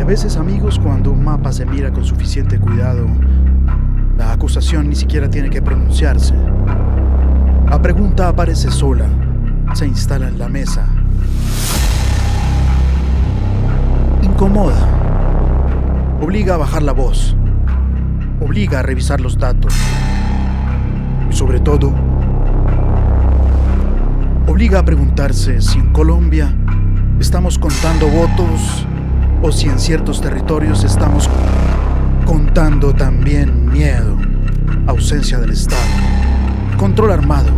A veces, amigos, cuando un mapa se mira con suficiente cuidado, la acusación ni siquiera tiene que pronunciarse. La pregunta aparece sola, se instala en la mesa. Incomoda. Obliga a bajar la voz. Obliga a revisar los datos. Y sobre todo, obliga a preguntarse si en Colombia estamos contando votos o si en ciertos territorios estamos contando también miedo, ausencia del Estado, control armado,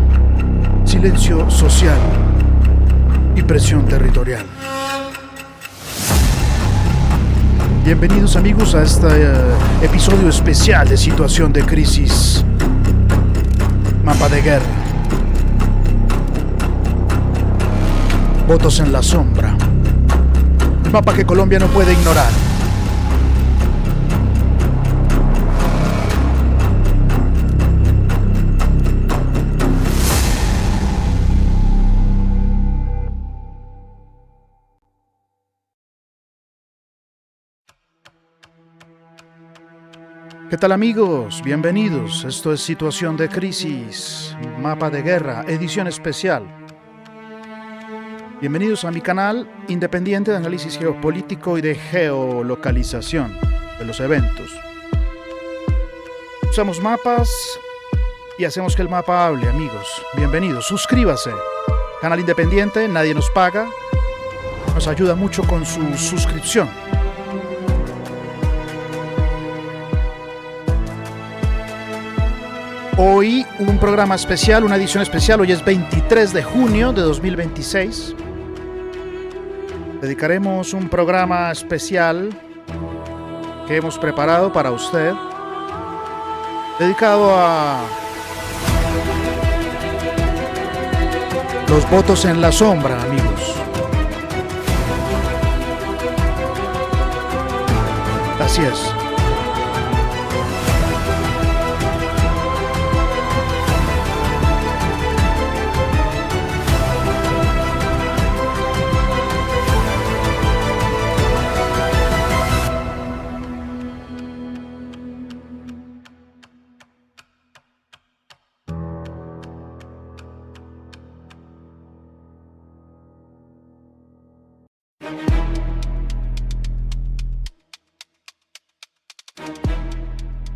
silencio social y presión territorial. Bienvenidos, amigos, a este episodio especial de Situación de Crisis, Mapa de Guerra. Votos en la sombra. El mapa que Colombia no puede ignorar. ¿Qué tal, amigos? Bienvenidos. Esto es Situación de Crisis, Mapa de Guerra, edición especial. Bienvenidos a mi canal independiente de análisis geopolítico y de geolocalización de los eventos. Usamos mapas y hacemos que el mapa hable, amigos. Bienvenidos. Suscríbase. Canal independiente, nadie nos paga. Nos ayuda mucho con su suscripción. Hoy un programa especial, una edición especial. Hoy es 23 de junio de 2026. Dedicaremos un programa especial que hemos preparado para usted, dedicado a los votos en la sombra, amigos. Así es.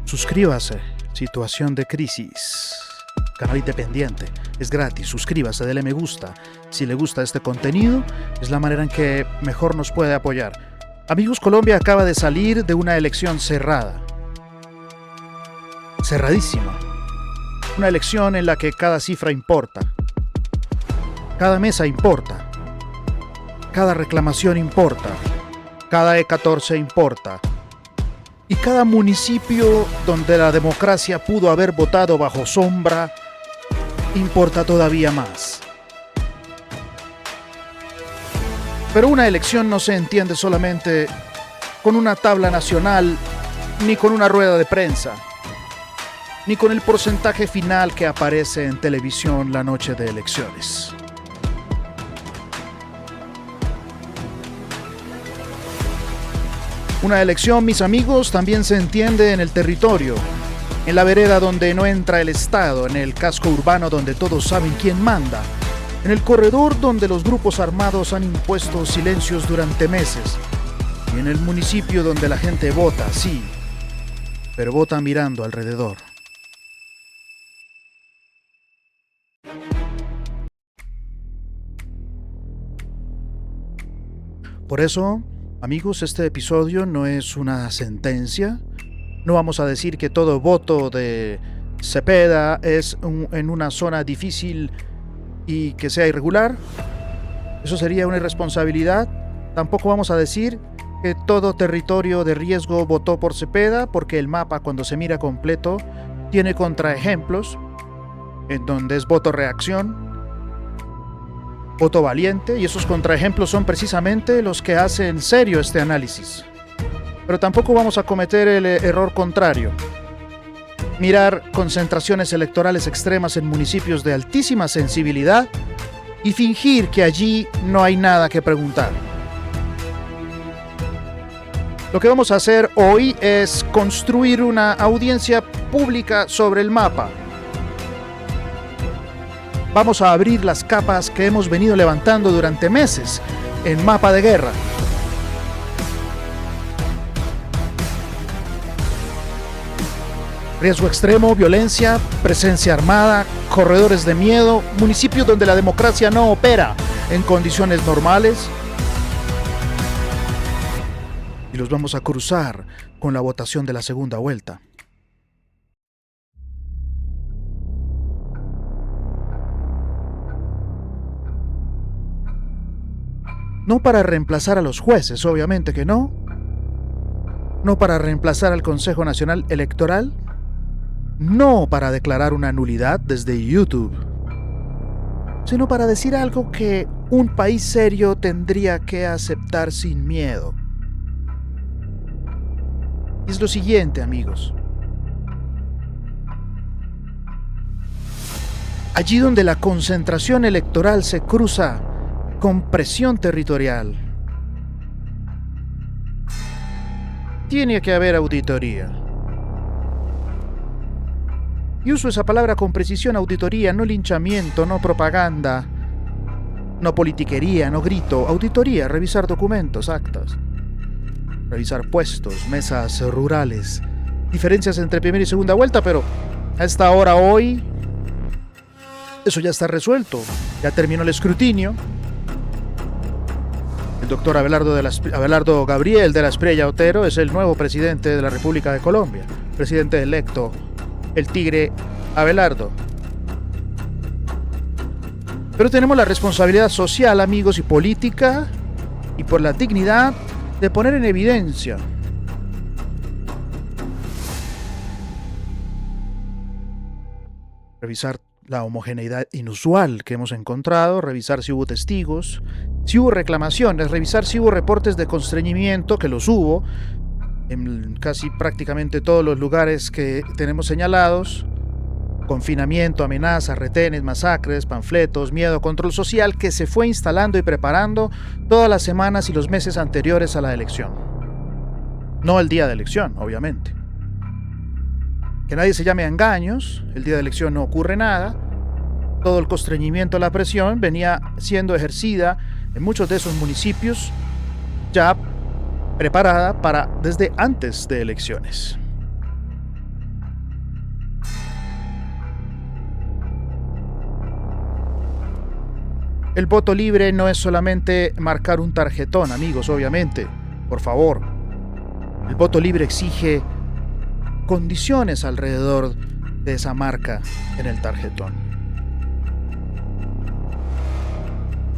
Suscríbase, Situación de Crisis, canal independiente, es gratis, suscríbase, dele me gusta. Si le gusta este contenido, es la manera en que mejor nos puede apoyar. Amigos, Colombia acaba de salir de una elección cerrada, cerradísima, una elección en la que cada cifra importa, cada mesa importa, cada reclamación importa, cada E14 importa. Y cada municipio donde la democracia pudo haber votado bajo sombra importa todavía más. Pero una elección no se entiende solamente con una tabla nacional, ni con una rueda de prensa, ni con el porcentaje final que aparece en televisión la noche de elecciones. Una elección, mis amigos, también se entiende en el territorio, en la vereda donde no entra el Estado, en el casco urbano donde todos saben quién manda, en el corredor donde los grupos armados han impuesto silencios durante meses, y en el municipio donde la gente vota, sí, pero vota mirando alrededor. Por eso, amigos, este episodio no es una sentencia. No vamos a decir que todo voto de Cepeda es en una zona difícil y que sea irregular. Eso sería una irresponsabilidad. Tampoco vamos a decir que todo territorio de riesgo votó por Cepeda, porque el mapa, cuando se mira completo, tiene contraejemplos en donde es voto reacción, voto valiente, y esos contraejemplos son precisamente los que hacen serio este análisis. Pero tampoco vamos a cometer el error contrario: mirar concentraciones electorales extremas en municipios de altísima sensibilidad y fingir que allí no hay nada que preguntar. Lo que vamos a hacer hoy es construir una audiencia pública sobre el mapa. Vamos a abrir las capas que hemos venido levantando durante meses en Mapa de Guerra. Riesgo extremo, violencia, presencia armada, corredores de miedo, municipios donde la democracia no opera en condiciones normales. Y los vamos a cruzar con la votación de la segunda vuelta. No para reemplazar a los jueces, obviamente que no. No para reemplazar al Consejo Nacional Electoral. No para declarar una nulidad desde YouTube. Sino para decir algo que un país serio tendría que aceptar sin miedo. Es lo siguiente, amigos. Allí donde la concentración electoral se cruza con presión territorial, tiene que haber auditoría. Y uso esa palabra con precisión: auditoría, no linchamiento, no propaganda, no politiquería, no grito. Auditoría, revisar documentos, actas. Revisar puestos, mesas rurales, diferencias entre primera y segunda vuelta, pero a esta hora hoy eso ya está resuelto, ya terminó el escrutinio. El doctor Abelardo Gabriel de la Espriella Otero es el nuevo presidente de la República de Colombia, presidente electo, el tigre Abelardo. Pero tenemos la responsabilidad social, amigos, y política, y por la dignidad de poner en evidencia revisar la homogeneidad inusual que hemos encontrado, revisar si hubo testigos, si hubo reclamaciones, revisar si hubo reportes de constreñimiento, que los hubo en casi prácticamente todos los lugares que tenemos señalados: confinamiento, amenazas, retenes, masacres, panfletos, miedo, control social que se fue instalando y preparando todas las semanas y los meses anteriores a la elección. No el día de elección, obviamente. Que nadie se llame a engaños, el día de elección no ocurre nada. Todo el constreñimiento, la presión venía siendo ejercida en muchos de esos municipios, ya preparada para desde antes de elecciones. El voto libre no es solamente marcar un tarjetón, amigos, obviamente. Por favor. El voto libre exige condiciones alrededor de esa marca en el tarjetón.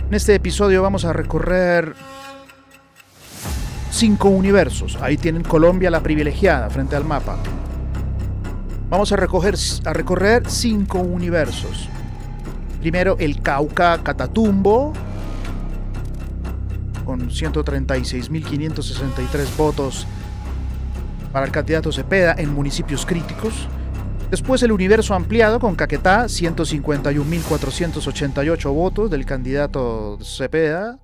En este episodio vamos a recorrer 5 universos. Ahí tienen Colombia la privilegiada frente al mapa. Vamos a recorrer 5 universos. Primero, el Cauca Catatumbo, con 136.563 votos para el candidato Cepeda en municipios críticos. Después, el universo ampliado con Caquetá, 151.488 votos del candidato Cepeda.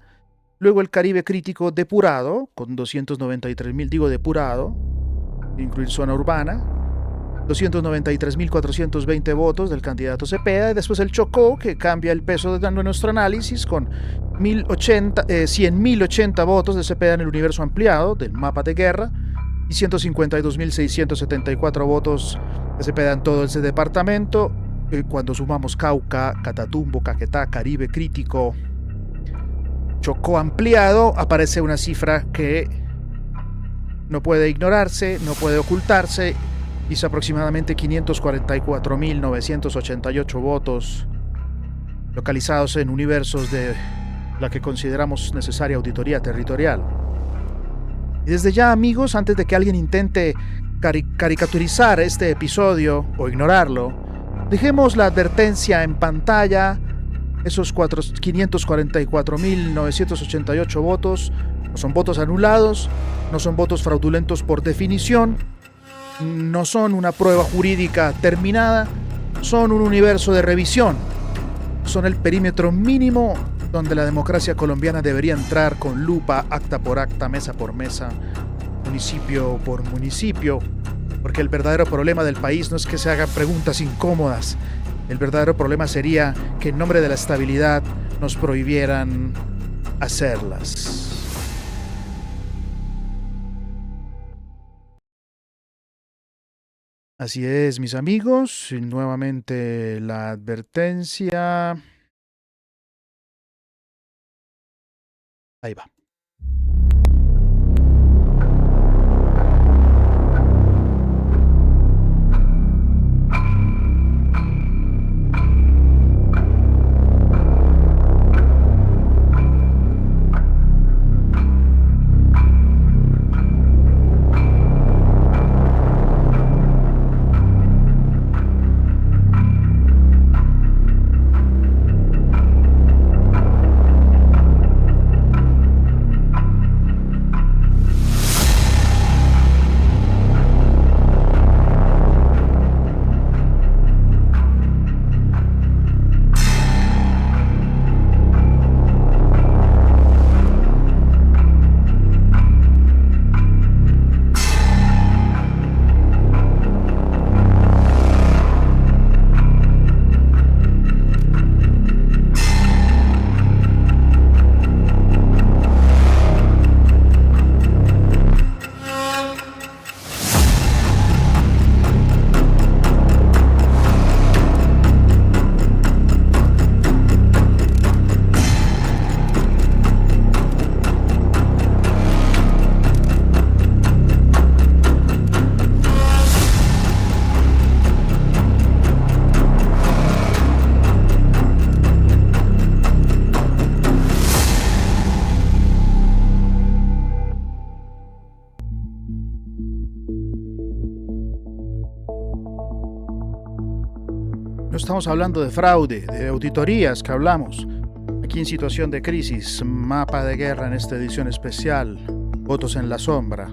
Luego, el Caribe crítico depurado, con 293.000, depurado, incluir zona urbana. 293.420 votos del candidato Cepeda, y después el Chocó, que cambia el peso de nuestro análisis, con 100.080 votos de Cepeda en el universo ampliado del Mapa de Guerra, y 152.674 votos de Cepeda en todo ese departamento. Cuando sumamos Cauca, Catatumbo, Caquetá, Caribe crítico, Chocó ampliado, aparece una cifra que no puede ignorarse, no puede ocultarse. Hizo aproximadamente 544.988 votos localizados en universos de la que consideramos necesaria auditoría territorial. Y desde ya, amigos, antes de que alguien intente caricaturizar este episodio o ignorarlo, dejemos la advertencia en pantalla. Esos 544.988 votos no son votos anulados, no son votos fraudulentos por definición, no son una prueba jurídica terminada, son un universo de revisión, son el perímetro mínimo donde la democracia colombiana debería entrar con lupa, acta por acta, mesa por mesa, municipio por municipio, porque el verdadero problema del país no es que se hagan preguntas incómodas. El verdadero problema sería que en nombre de la estabilidad nos prohibieran hacerlas. Así es, mis amigos, y nuevamente la advertencia. Ahí va. No estamos hablando de fraude, de auditorías que hablamos. Aquí en situación de crisis, mapa de guerra en esta edición especial, votos en la sombra.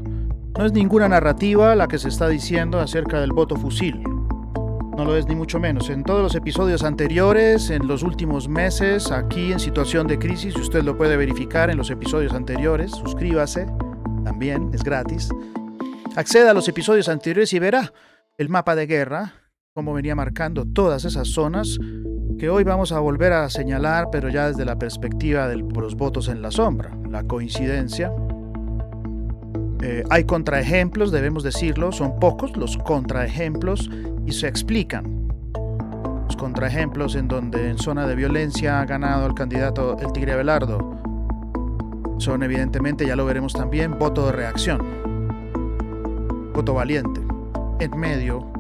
No es ninguna narrativa la que se está diciendo acerca del voto fusil. No lo es ni mucho menos. En todos los episodios anteriores, en los últimos meses, aquí en situación de crisis, usted lo puede verificar en los episodios anteriores. Suscríbase, también es gratis. Acceda a los episodios anteriores y verá el mapa de guerra, cómo venía marcando todas esas zonas que hoy vamos a volver a señalar, pero ya desde la perspectiva de los votos en la sombra, la coincidencia. Hay contraejemplos, debemos decirlo, son pocos los contraejemplos y se explican. Los contraejemplos en donde en zona de violencia ha ganado el candidato el Tigre Abelardo son evidentemente, ya lo veremos también, voto de reacción, voto valiente, en medio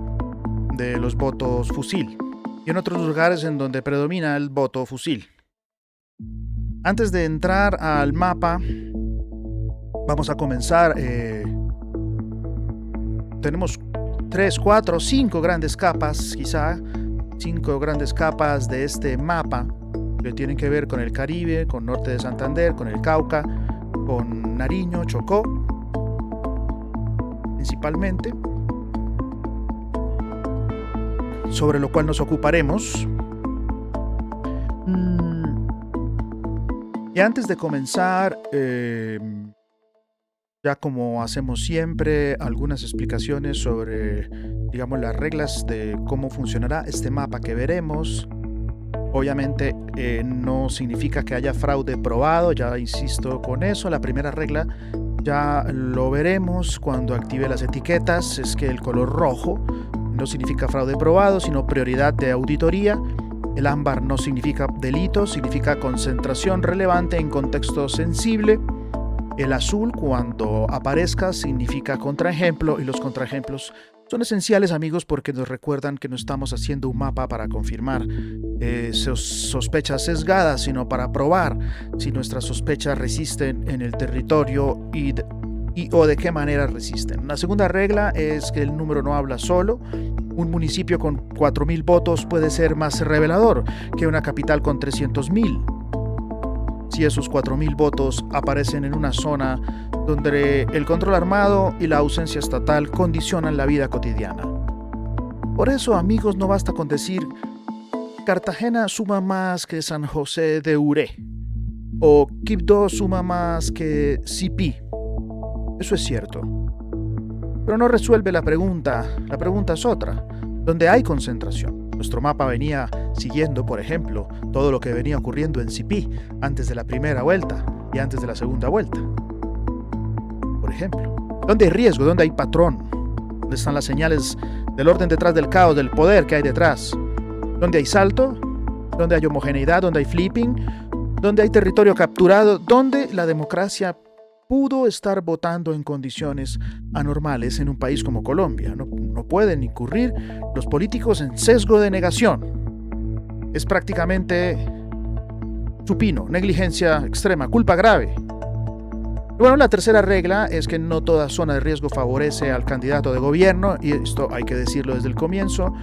de los votos fusil y en otros lugares en donde predomina el voto fusil. Antes de entrar al mapa, vamos a comenzar. Tenemos 3, 4, 5 grandes capas, quizá 5 grandes capas de este mapa que tienen que ver con el Caribe, con norte de Santander, con el Cauca, con Nariño, Chocó, principalmente, sobre lo cual nos ocuparemos. Y antes de comenzar, ya como hacemos siempre, algunas explicaciones sobre, digamos, las reglas de cómo funcionará este mapa que veremos. Obviamente no significa que haya fraude probado, ya insisto con eso. La primera regla ya lo veremos cuando active las etiquetas, es que el color rojo no significa fraude probado, sino prioridad de auditoría. El ámbar no significa delito, significa concentración relevante en contexto sensible. El azul, cuando aparezca, significa contraejemplo, y los contraejemplos son esenciales, amigos, porque nos recuerdan que no estamos haciendo un mapa para confirmar sospechas sesgadas, sino para probar si nuestras sospechas resisten en el territorio o de qué manera resisten. La segunda regla es que el número no habla solo. Un municipio con 4.000 votos puede ser más revelador que una capital con 300.000. Si esos 4.000 votos aparecen en una zona donde el control armado y la ausencia estatal condicionan la vida cotidiana. Por eso, amigos, no basta con decir Cartagena suma más que San José de Uré o Quibdó suma más que Sipí. Eso es cierto. Pero no resuelve la pregunta. La pregunta es otra. ¿Dónde hay concentración? Nuestro mapa venía siguiendo, por ejemplo, todo lo que venía ocurriendo en Sipí antes de la primera vuelta y antes de la segunda vuelta. Por ejemplo, ¿dónde hay riesgo? ¿Dónde hay patrón? ¿Dónde están las señales del orden detrás del caos, del poder que hay detrás? ¿Dónde hay salto? ¿Dónde hay homogeneidad? ¿Dónde hay flipping? ¿Dónde hay territorio capturado? ¿Dónde la democracia pudo estar votando en condiciones anormales en un país como Colombia? No pueden incurrir los políticos en sesgo de negación. Es prácticamente supino, negligencia extrema, culpa grave. Bueno, la tercera regla es que no toda zona de riesgo favorece al candidato de gobierno, y esto hay que decirlo desde el comienzo,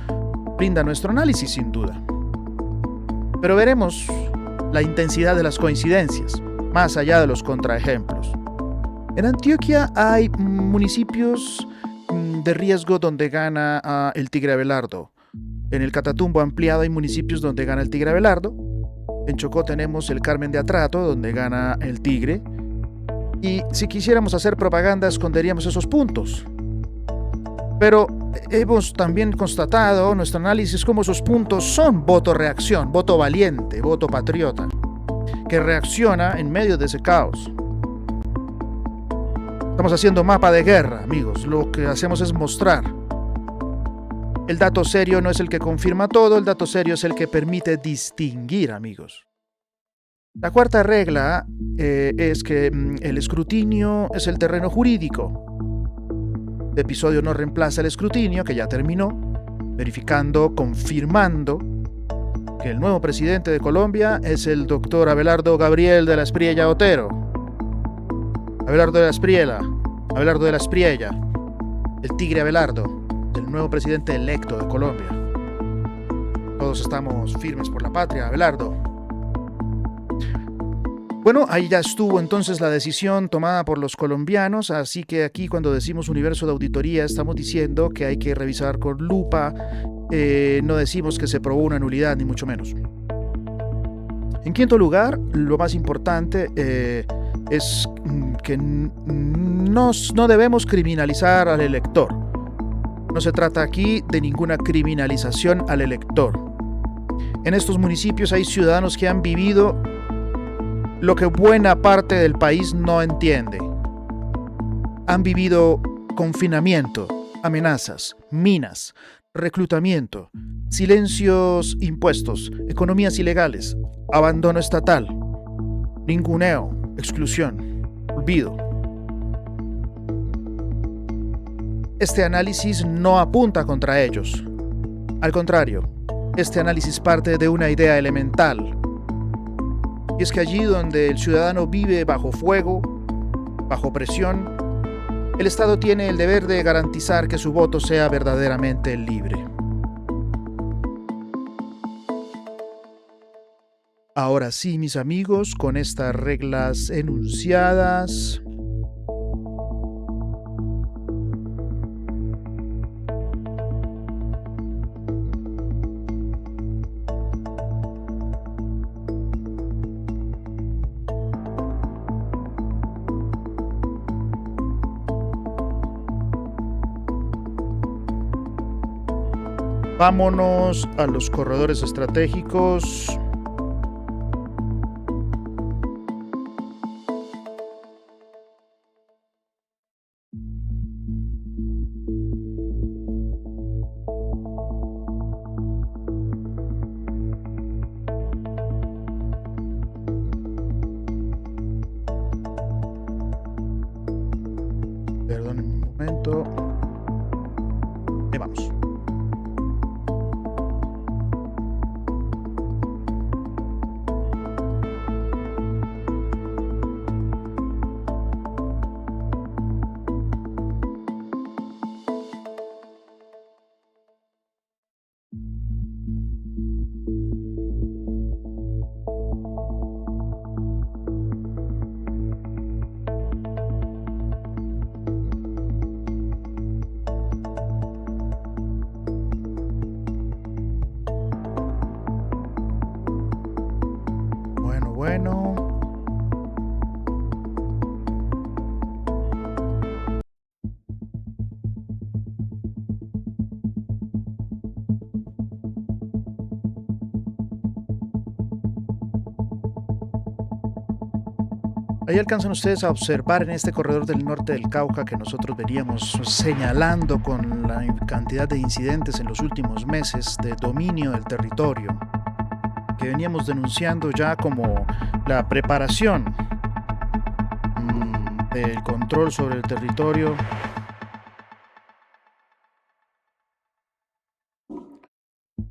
brinda nuestro análisis sin duda. Pero veremos la intensidad de las coincidencias, más allá de los contraejemplos. En Antioquia hay municipios de riesgo donde gana el Tigre Abelardo. En el Catatumbo ampliado hay municipios donde gana el Tigre Abelardo. En Chocó tenemos el Carmen de Atrato, donde gana el Tigre. Y si quisiéramos hacer propaganda, esconderíamos esos puntos. Pero hemos también constatado, nuestro análisis, cómo esos puntos son voto-reacción, voto valiente, voto patriota, que reacciona en medio de ese caos. Estamos haciendo mapa de guerra, amigos. Lo que hacemos es mostrar. El dato serio no es el que confirma todo, el dato serio es el que permite distinguir, amigos. La cuarta regla es que el escrutinio es el terreno jurídico. El episodio no reemplaza el escrutinio, que ya terminó, verificando, confirmando que el nuevo presidente de Colombia es el doctor Abelardo Gabriel de la Espriella Otero. Abelardo de la Espriella, el Tigre Abelardo, el nuevo presidente electo de Colombia. Todos estamos firmes por la patria, Abelardo. Bueno, ahí ya estuvo entonces la decisión tomada por los colombianos, así que aquí cuando decimos universo de auditoría estamos diciendo que hay que revisar con lupa, no decimos que se probó una nulidad, ni mucho menos. En quinto lugar, lo más importante es que no debemos criminalizar al elector. No se trata aquí de ninguna criminalización al elector. En estos municipios hay ciudadanos que han vivido lo que buena parte del país no entiende. Han vivido confinamiento, amenazas, minas, reclutamiento, silencios impuestos, economías ilegales, abandono estatal, ninguneo, exclusión, olvido. Este análisis no apunta contra ellos. Al contrario, este análisis parte de una idea elemental. Y es que allí donde el ciudadano vive bajo fuego, bajo presión, el Estado tiene el deber de garantizar que su voto sea verdaderamente libre. Ahora sí, mis amigos, con estas reglas enunciadas, vámonos a los corredores estratégicos. Perdonen un momento. Ahí vamos. Bueno. Ahí alcanzan ustedes a observar en este corredor del norte del Cauca que nosotros veníamos señalando con la cantidad de incidentes en los últimos meses de dominio del territorio, que veníamos denunciando ya como la preparación del control sobre el territorio.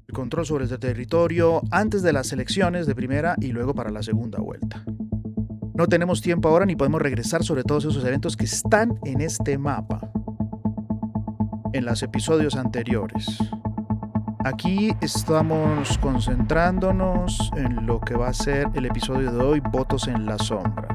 El control sobre el territorio antes de las elecciones de primera y luego para la segunda vuelta. No tenemos tiempo ahora ni podemos regresar sobre todos esos eventos que están en este mapa, en los episodios anteriores. Aquí estamos concentrándonos en lo que va a ser el episodio de hoy, Votos en la Sombra.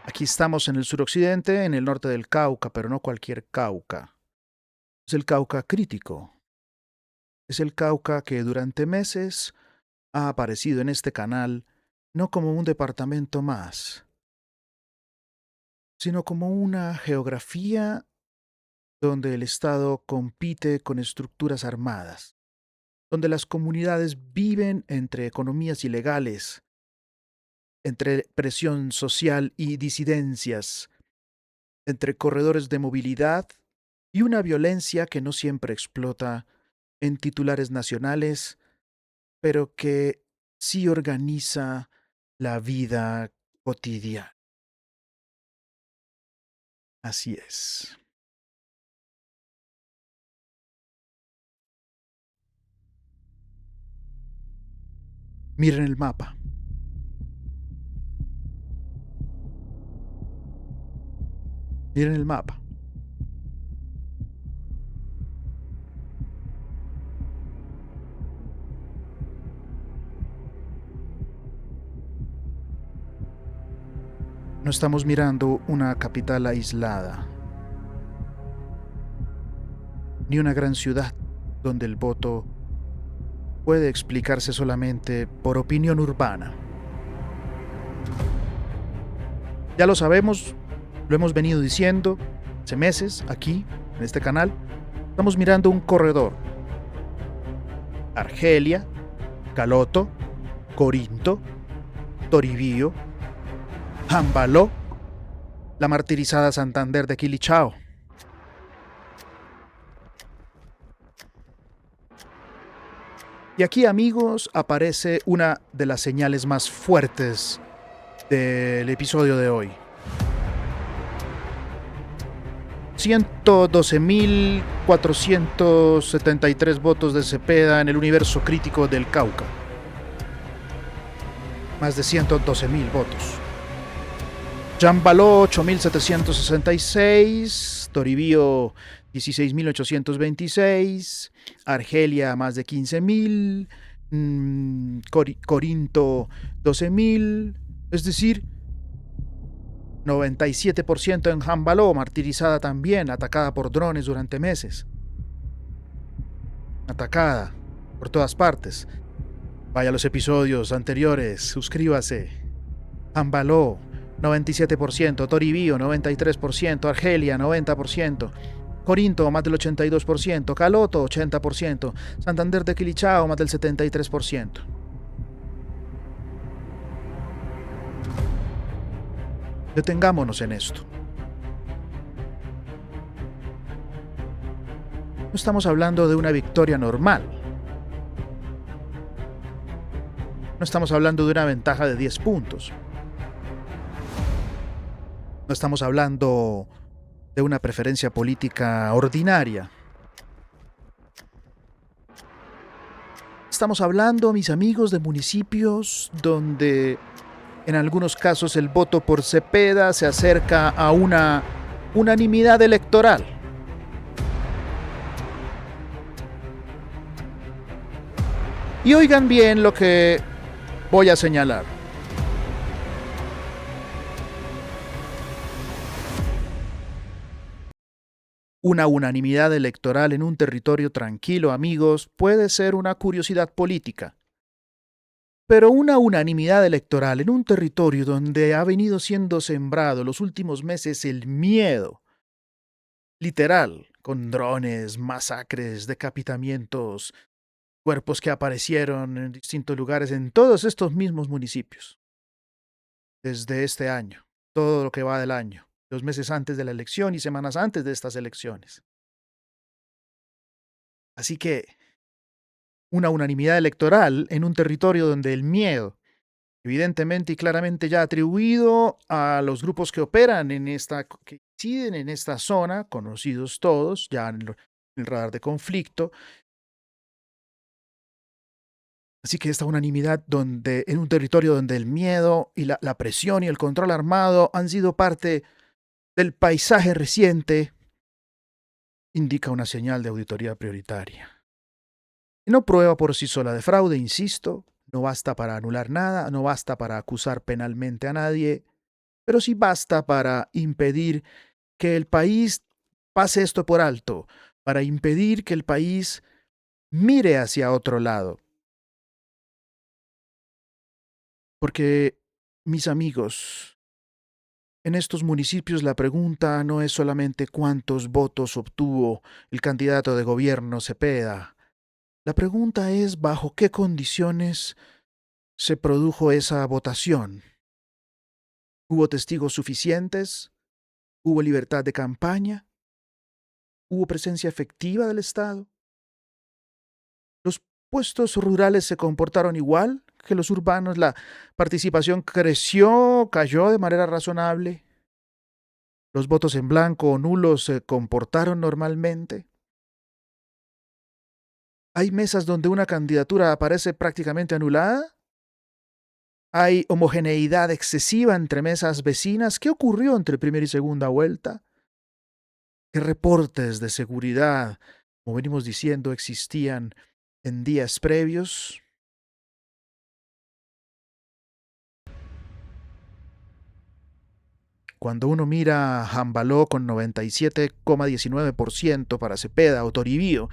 Aquí estamos en el suroccidente, en el norte del Cauca, pero no cualquier Cauca. Es el Cauca crítico. Es el Cauca que durante meses ha aparecido en este canal no como un departamento más, sino como una geografía donde el Estado compite con estructuras armadas, donde las comunidades viven entre economías ilegales, entre presión social y disidencias, entre corredores de movilidad y una violencia que no siempre explota en titulares nacionales, pero que sí organiza la vida cotidiana. Así es. Miren el mapa. Miren el mapa. No estamos mirando una capital aislada, ni una gran ciudad donde el voto puede explicarse solamente por opinión urbana. Ya lo sabemos, lo hemos venido diciendo hace meses aquí, en este canal. Estamos mirando un corredor. Argelia, Caloto, Corinto, Toribío, Jambaló, la martirizada Santander de Quilichao. Y aquí, amigos, aparece una de las señales más fuertes del episodio de hoy. 112.473 votos de Cepeda en el universo crítico del Cauca. Más de 112.000 votos. Jambaló 8.766, Toribío 16.826, Argelia más de 15.000, Corinto 12.000, es decir, 97% en Jambaló, martirizada también, atacada por drones durante meses. Atacada por todas partes. Vaya a los episodios anteriores, suscríbase. Jambaló 97%, Toribío 93%, Argelia 90%, Corinto más del 82%, Caloto 80%, Santander de Quilichao más del 73%. Detengámonos en esto. No estamos hablando de una victoria normal. No estamos hablando de una ventaja de 10 puntos. No estamos hablando de una preferencia política ordinaria. Estamos hablando, mis amigos, de municipios donde en algunos casos el voto por Cepeda se acerca a una unanimidad electoral. Y oigan bien lo que voy a señalar. Una unanimidad electoral en un territorio tranquilo, amigos, puede ser una curiosidad política. Pero una unanimidad electoral en un territorio donde ha venido siendo sembrado los últimos meses el miedo, literal, con drones, masacres, decapitamientos, cuerpos que aparecieron en distintos lugares en todos estos mismos municipios. Desde este año, todo lo que va del año, los meses antes de la elección y semanas antes de estas elecciones. Así que una unanimidad electoral en un territorio donde el miedo, evidentemente y claramente ya atribuido a los grupos que operan que inciden en esta zona, conocidos todos, ya en el radar de conflicto. Así que esta unanimidad en un territorio donde el miedo y la presión y el control armado han sido parte del paisaje reciente, indica una señal de auditoría prioritaria. Y no prueba por sí sola de fraude, insisto, no basta para anular nada, no basta para acusar penalmente a nadie, pero sí basta para impedir que el país pase esto por alto, para impedir que el país mire hacia otro lado. Porque, mis amigos, en estos municipios la pregunta no es solamente cuántos votos obtuvo el candidato de gobierno Cepeda. La pregunta es bajo qué condiciones se produjo esa votación. ¿Hubo testigos suficientes? ¿Hubo libertad de campaña? ¿Hubo presencia efectiva del Estado? ¿Los puestos rurales se comportaron igual que los urbanos? ¿La participación cayó de manera razonable? ¿Los votos en blanco o nulos se comportaron normalmente? ¿Hay mesas donde una candidatura aparece prácticamente anulada? ¿Hay homogeneidad excesiva entre mesas vecinas? ¿Qué ocurrió entre primera y segunda vuelta? ¿Qué reportes de seguridad, como venimos diciendo, existían en días previos? Cuando uno mira a Jambaló con 97,19% para Cepeda o Toribío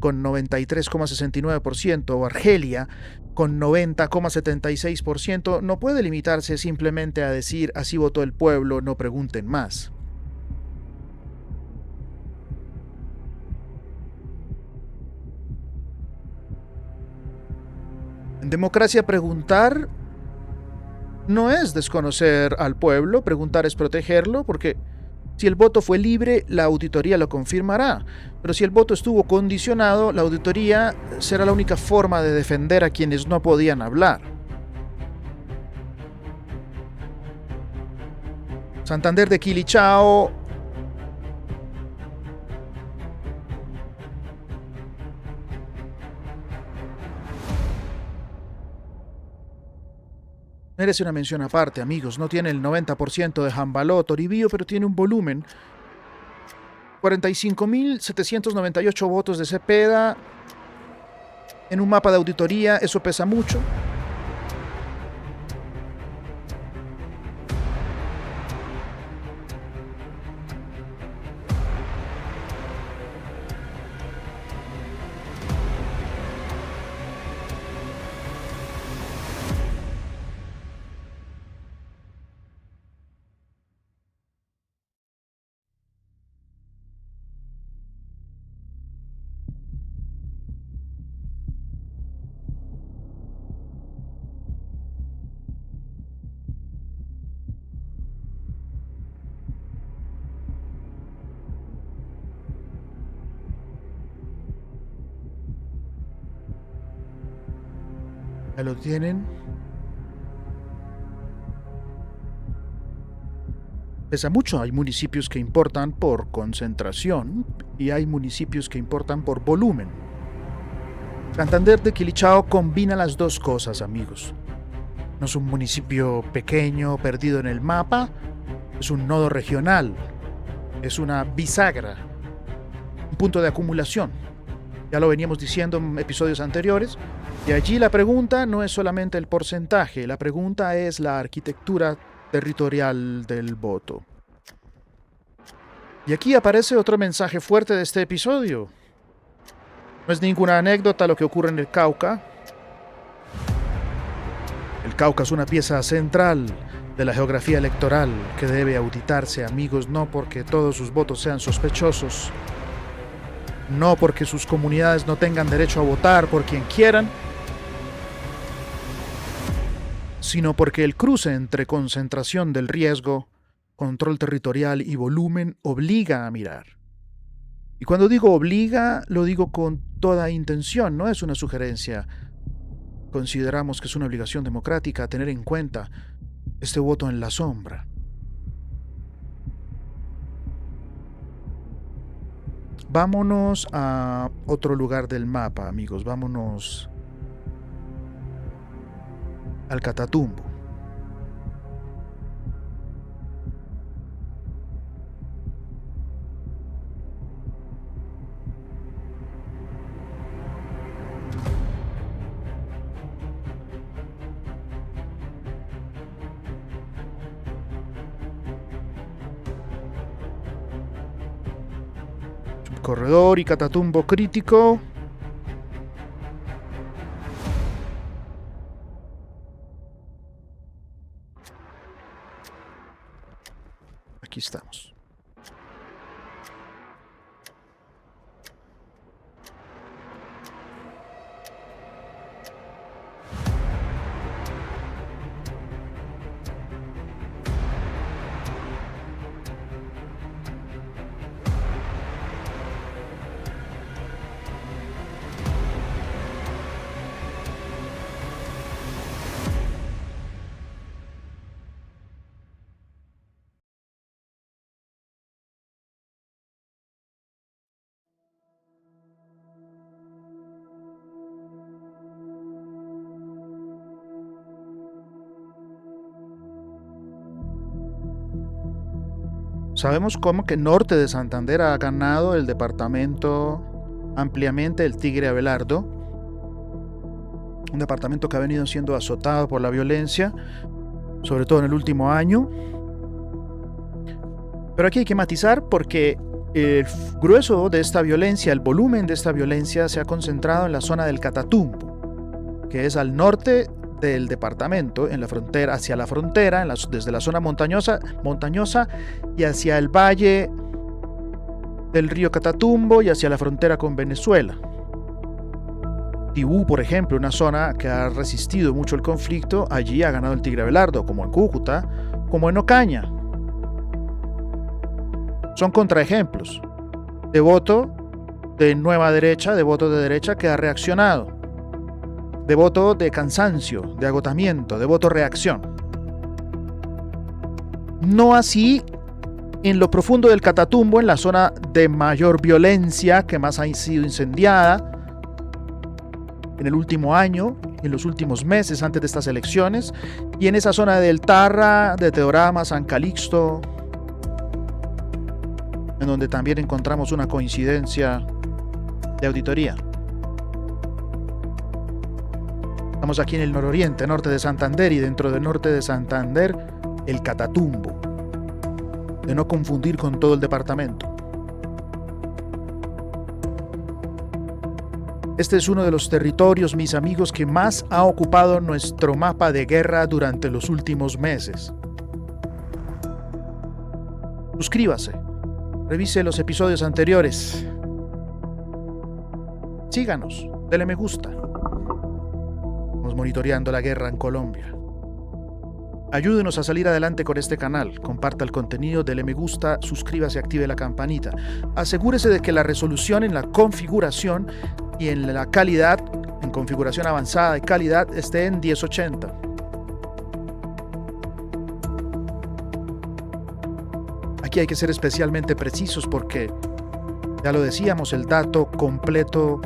con 93,69% o Argelia con 90,76%, no puede limitarse simplemente a decir así votó el pueblo, no pregunten más. En democracia preguntar no es desconocer al pueblo, preguntar es protegerlo, porque si el voto fue libre, la auditoría lo confirmará. Pero si el voto estuvo condicionado, la auditoría será la única forma de defender a quienes no podían hablar. Santander de Quilichao. Merece una mención aparte, amigos. No tiene el 90% de Jambaló, Toribío, pero tiene un volumen. 45.798 votos de Cepeda. En un mapa de auditoría, eso pesa mucho. ¿Ya lo tienen? Pesa mucho. Hay municipios que importan por concentración y hay municipios que importan por volumen. Santander de Quilichao combina las dos cosas, amigos. No es un municipio pequeño, perdido en el mapa, es un nodo regional, es una bisagra, un punto de acumulación. Ya lo veníamos diciendo en episodios anteriores, y allí la pregunta no es solamente el porcentaje, la pregunta es la arquitectura territorial del voto. Y aquí aparece otro mensaje fuerte de este episodio. No es ninguna anécdota lo que ocurre en el Cauca. El Cauca es una pieza central de la geografía electoral que debe auditarse, amigos, no porque todos sus votos sean sospechosos, no porque sus comunidades no tengan derecho a votar por quien quieran, sino porque el cruce entre concentración del riesgo, control territorial y volumen obliga a mirar. Y cuando digo obliga, lo digo con toda intención, no es una sugerencia. Consideramos que es una obligación democrática tener en cuenta este voto en la sombra. Vámonos a otro lugar del mapa, amigos. Vámonos al Catatumbo. Corredor y Catatumbo crítico. Aquí estamos. Sabemos cómo que Norte de Santander ha ganado el departamento ampliamente, el Tigre Abelardo, un departamento que ha venido siendo azotado por la violencia, sobre todo en el último año. Pero aquí hay que matizar porque el grueso de esta violencia, el volumen de esta violencia se ha concentrado en la zona del Catatumbo, que es al norte del departamento, en la frontera, hacia la frontera, desde la zona montañosa y hacia el valle del río Catatumbo y hacia la frontera con Venezuela. Tibú, por ejemplo, una zona que ha resistido mucho el conflicto, allí ha ganado el Tigre Abelardo, como en Cúcuta, como en Ocaña. Son contraejemplos de voto de nueva derecha, de voto de derecha que ha reaccionado, de voto de cansancio, de agotamiento, de voto reacción. No así en lo profundo del Catatumbo, en la zona de mayor violencia, que más ha sido incendiada en el último año, en los últimos meses antes de estas elecciones, y en esa zona del Tarra, de Teorama, San Calixto, en donde también encontramos una coincidencia de auditoría. Estamos aquí en el nororiente, norte de Santander, y dentro del norte de Santander, el Catatumbo, de no confundir con todo el departamento. Este es uno de los territorios, mis amigos, que más ha ocupado nuestro mapa de guerra durante los últimos meses. Suscríbase, revise los episodios anteriores, síganos, dele me gusta. Estamos monitoreando la guerra en Colombia. Ayúdenos a salir adelante con este canal, comparta el contenido, dele me gusta, suscríbase y active la campanita. Asegúrese de que la resolución en la configuración y en la calidad, en configuración avanzada y calidad, esté en 1080. Aquí hay que ser especialmente precisos porque, ya lo decíamos, el dato completo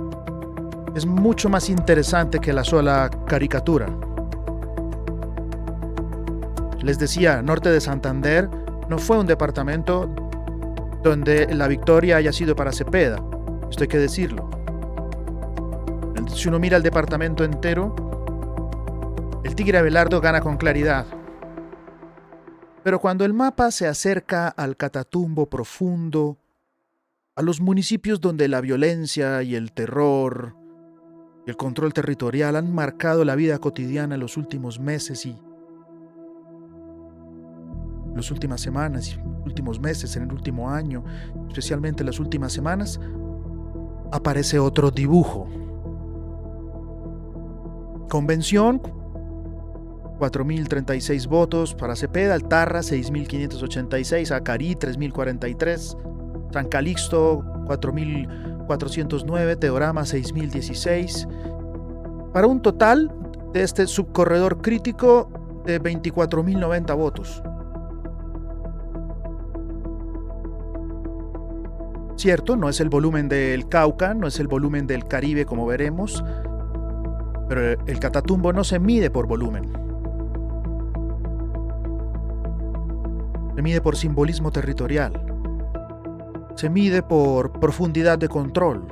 es mucho más interesante que la sola caricatura. Les decía, norte de Santander no fue un departamento donde la victoria haya sido para Cepeda, esto hay que decirlo. Si uno mira el departamento entero, el Tigre Abelardo gana con claridad. Pero cuando el mapa se acerca al Catatumbo profundo, a los municipios donde la violencia y el terror y el control territorial han marcado la vida cotidiana en los últimos meses y las últimas semanas y últimos meses, en el último año, especialmente las últimas semanas, aparece otro dibujo. Convención, 4.036 votos para Cepeda, Altarra 6.586, Acarí 3.043, San Calixto 4.409, Teorama 6.016, para un total de este subcorredor crítico de 24.090 votos. Cierto, no es el volumen del Cauca, no es el volumen del Caribe como veremos, pero el Catatumbo no se mide por volumen. Se mide por simbolismo territorial. Se mide por profundidad de control.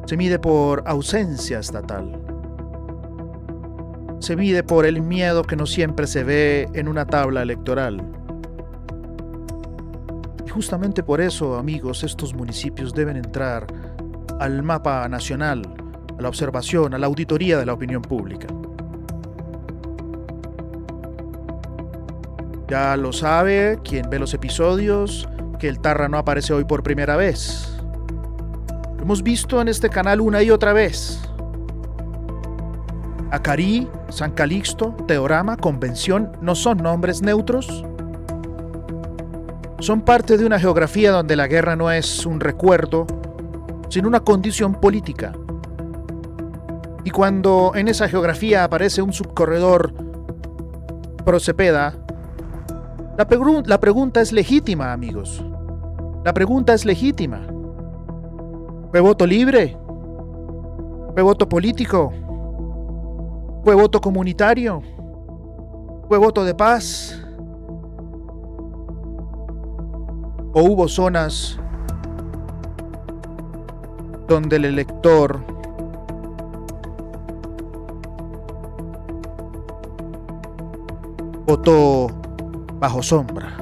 Se mide por ausencia estatal. Se mide por el miedo que no siempre se ve en una tabla electoral. Y justamente por eso, amigos, estos municipios deben entrar al mapa nacional, a la observación, a la auditoría de la opinión pública. Ya lo sabe quien ve los episodios, que el Tarra no aparece hoy por primera vez. Lo hemos visto en este canal una y otra vez. Acarí, San Calixto, Teorama, Convención no son nombres neutros. Son parte de una geografía donde la guerra no es un recuerdo, sino una condición política. Y cuando en esa geografía aparece un subcorredor pro Cepeda, la pregunta es legítima, amigos. La pregunta es legítima. ¿Fue voto libre? ¿Fue voto político? ¿Fue voto comunitario? ¿Fue voto de paz? ¿O hubo zonas donde el elector votó bajo sombra?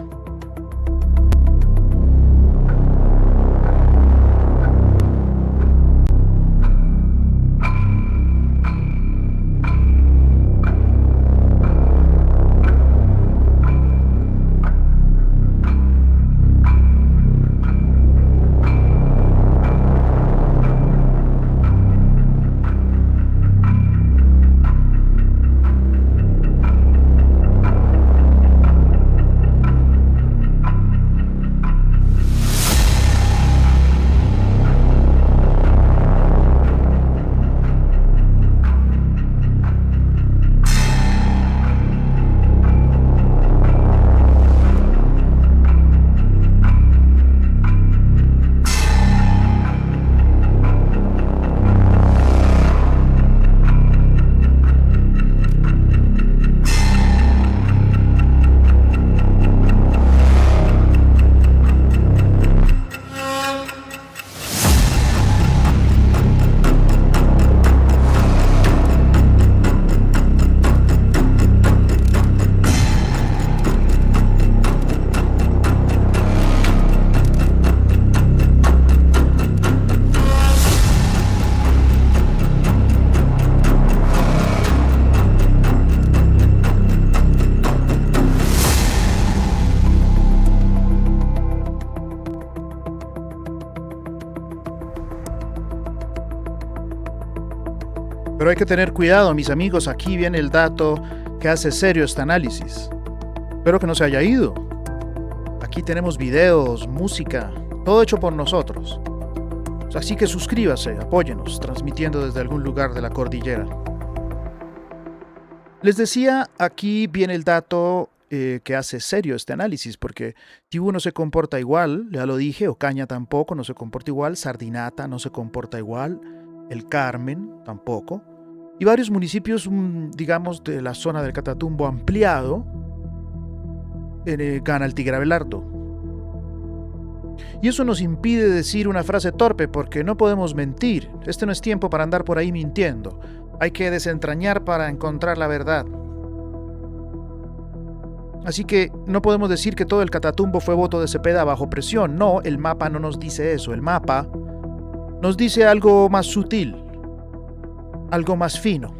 Pero hay que tener cuidado, mis amigos, aquí viene el dato que hace serio este análisis. Espero que no se haya ido. Aquí tenemos videos, música, todo hecho por nosotros. Así que suscríbase, apóyenos, transmitiendo desde algún lugar de la cordillera. Les decía, aquí viene el dato que hace serio este análisis, porque Tibú no se comporta igual, ya lo dije, Ocaña tampoco, no se comporta igual, Sardinata no se comporta igual, El Carmen tampoco, y varios municipios, digamos, de la zona del Catatumbo ampliado, gana el Tigre Abelardo. Y eso nos impide decir una frase torpe, porque no podemos mentir. Este no es tiempo para andar por ahí mintiendo. Hay que desentrañar para encontrar la verdad. Así que no podemos decir que todo el Catatumbo fue voto de Cepeda bajo presión. No, el mapa no nos dice eso. El mapa nos dice algo más sutil, algo más fino.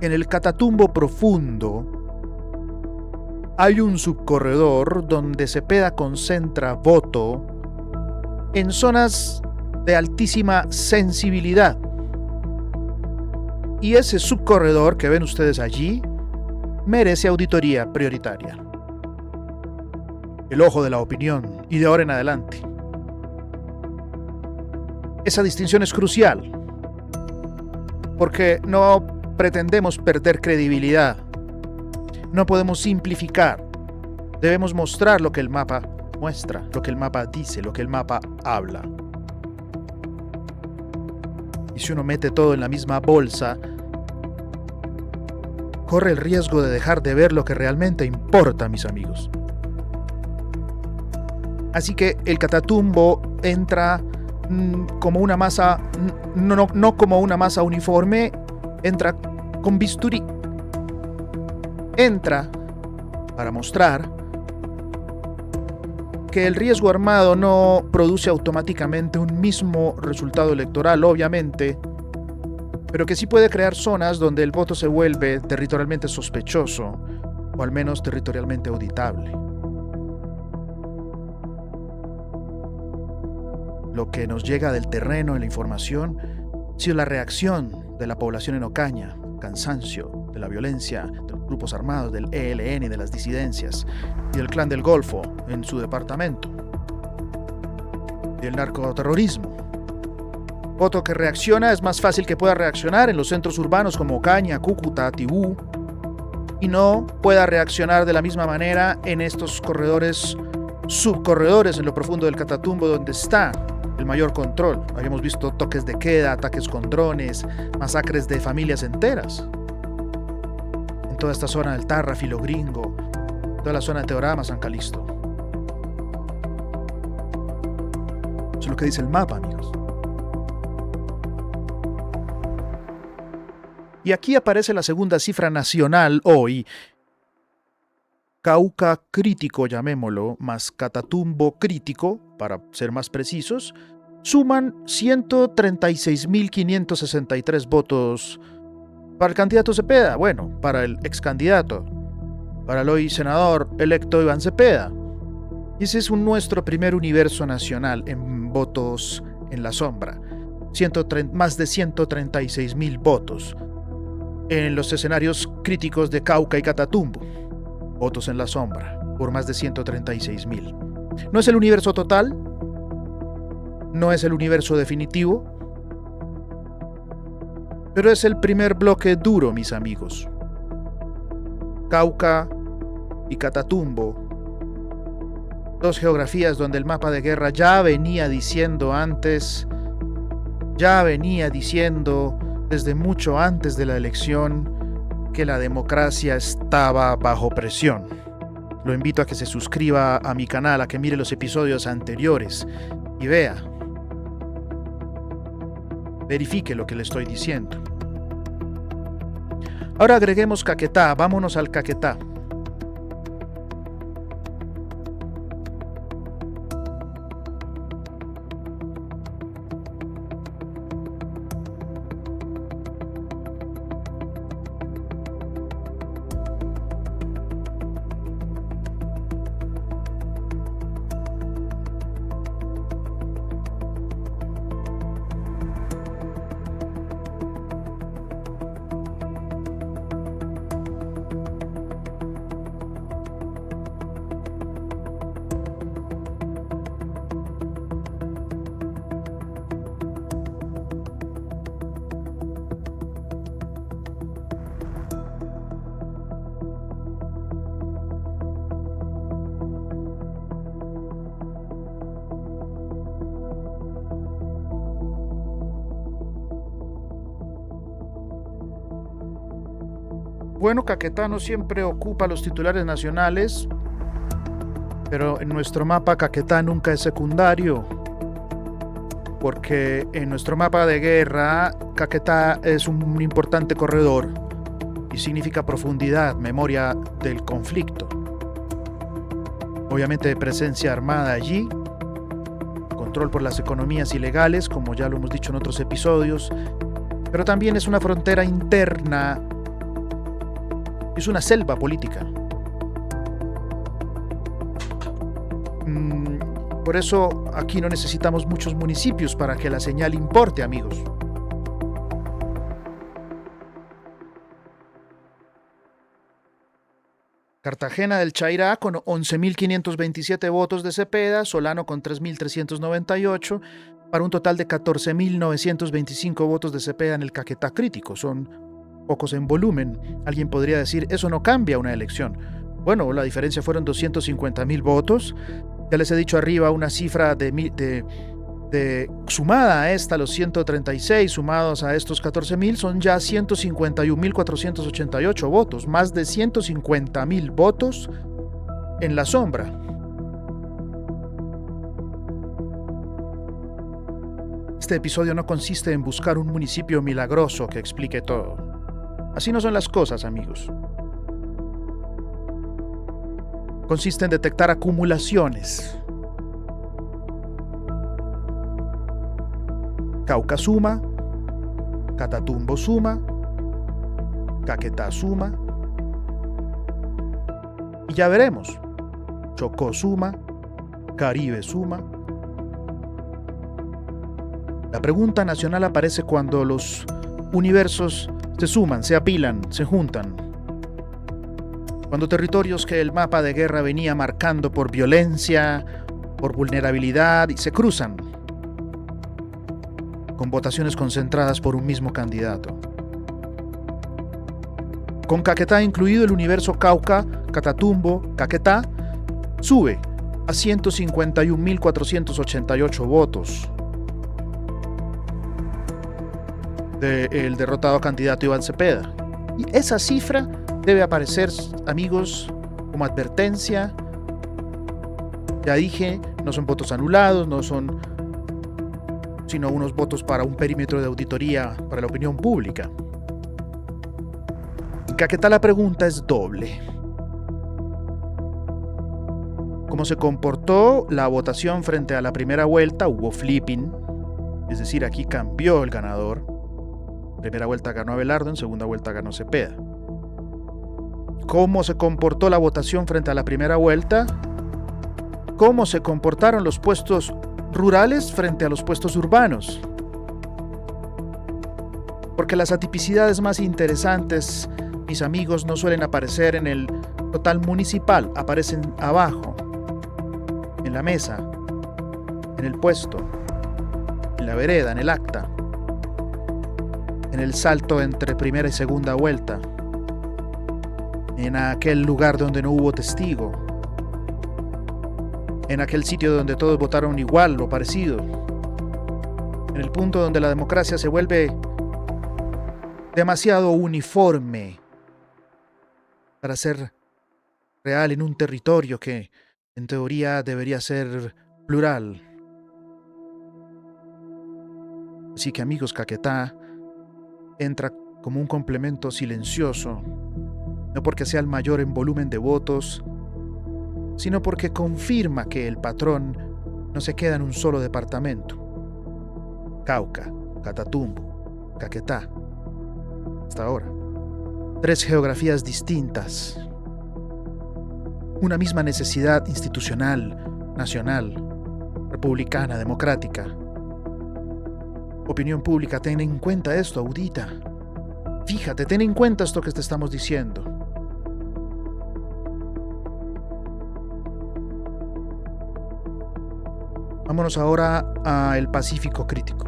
En el Catatumbo profundo hay un subcorredor donde Cepeda concentra voto en zonas de altísima sensibilidad. Y ese subcorredor que ven ustedes allí merece auditoría prioritaria. El ojo de la opinión y de ahora en adelante. Esa distinción es crucial porque no pretendemos perder credibilidad. No podemos simplificar. Debemos mostrar lo que el mapa muestra, lo que el mapa dice, lo que el mapa habla. Y si uno mete todo en la misma bolsa, corre el riesgo de dejar de ver lo que realmente importa, mis amigos. Así que el Catatumbo entra como una masa, no como una masa uniforme, entra con bisturí. Entra para mostrar que el riesgo armado no produce automáticamente un mismo resultado electoral, obviamente, pero que sí puede crear zonas donde el voto se vuelve territorialmente sospechoso, o al menos territorialmente auditable. Lo que nos llega del terreno en la información ha sido la reacción de la población en Ocaña, cansancio de la violencia, de los grupos armados, del ELN y de las disidencias, y del Clan del Golfo en su departamento, y el narcoterrorismo. Voto que reacciona es más fácil que pueda reaccionar en los centros urbanos como Ocaña, Cúcuta, Tibú, y no pueda reaccionar de la misma manera en estos corredores, subcorredores en lo profundo del Catatumbo, donde está el mayor control. Habíamos visto toques de queda, ataques con drones, masacres de familias enteras. En toda esta zona del Tarra, Filo Gringo, toda la zona de Teorama, San Calixto. Eso es lo que dice el mapa, amigos. Y aquí aparece la segunda cifra nacional hoy. Cauca crítico, llamémoslo, más Catatumbo crítico, para ser más precisos, suman 136.563 votos para el candidato Cepeda, bueno, para el ex candidato, para el hoy senador electo Iván Cepeda. Y ese es nuestro primer universo nacional en votos en la sombra, más de 136.000 votos en los escenarios críticos de Cauca y Catatumbo. Votos en la sombra, por más de 136.000. No es el universo total, no es el universo definitivo, pero es el primer bloque duro, mis amigos. Cauca y Catatumbo, dos geografías donde el mapa de guerra ya venía diciendo desde mucho antes de la elección, que la democracia estaba bajo presión. Lo invito a que se suscriba a mi canal, a que mire los episodios anteriores y verifique lo que le estoy diciendo. Ahora agreguemos Caquetá, vámonos al Caquetá. Bueno, Caquetá no siempre ocupa los titulares nacionales, pero en nuestro mapa Caquetá nunca es secundario, porque en nuestro mapa de guerra Caquetá es un importante corredor y significa profundidad, memoria del conflicto. Obviamente presencia armada allí, control por las economías ilegales, como ya lo hemos dicho en otros episodios, pero también es una frontera interna. Es una selva política. Por eso aquí no necesitamos muchos municipios para que la señal importe, amigos. Cartagena del Chairá con 11.527 votos de Cepeda, Solano con 3.398, para un total de 14.925 votos de Cepeda en el Caquetá crítico. Son pocos en volumen. Alguien podría decir, eso no cambia una elección. Bueno, la diferencia fueron 250.000 votos. Ya les he dicho arriba una cifra sumada a esta, los 136 sumados a estos 14.000, son ya 151.488 votos, más de 150.000 votos en la sombra. Este episodio no consiste en buscar un municipio milagroso que explique todo. Así no son las cosas, amigos. Consiste en detectar acumulaciones. Cauca suma, Catatumbo suma, Caquetá suma, y ya veremos. Chocó suma, Caribe suma. La pregunta nacional aparece cuando los universos se suman, se apilan, se juntan. Cuando territorios que el mapa de guerra venía marcando por violencia, por vulnerabilidad, y se cruzan con votaciones concentradas por un mismo candidato. Con Caquetá incluido, el universo Cauca, Catatumbo, Caquetá sube a 151.488 votos del derrotado candidato Iván Cepeda. Y esa cifra debe aparecer, amigos, como advertencia. Ya dije, no son votos anulados, no son sino unos votos para un perímetro de auditoría para la opinión pública. En Caquetá la pregunta es doble. ¿Cómo se comportó la votación frente a la primera vuelta? Hubo flipping, es decir, aquí cambió el ganador. Primera vuelta ganó Abelardo, en segunda vuelta ganó Cepeda. ¿Cómo se comportó la votación frente a la primera vuelta? ¿Cómo se comportaron los puestos rurales frente a los puestos urbanos? Porque las atipicidades más interesantes, mis amigos, no suelen aparecer en el total municipal, aparecen abajo, en la mesa, en el puesto, en la vereda, en el acta, en el salto entre primera y segunda vuelta, en aquel lugar donde no hubo testigo, en aquel sitio donde todos votaron igual o parecido, en el punto donde la democracia se vuelve demasiado uniforme para ser real en un territorio que en teoría debería ser plural. Así que, amigos, Caquetá entra como un complemento silencioso, no porque sea el mayor en volumen de votos, sino porque confirma que el patrón no se queda en un solo departamento. Cauca, Catatumbo, Caquetá. Hasta ahora. 3 geografías distintas. Una misma necesidad institucional, nacional, republicana, democrática. Opinión pública, ten en cuenta esto, audita. Fíjate, ten en cuenta esto que te estamos diciendo. Vámonos ahora al Pacífico crítico.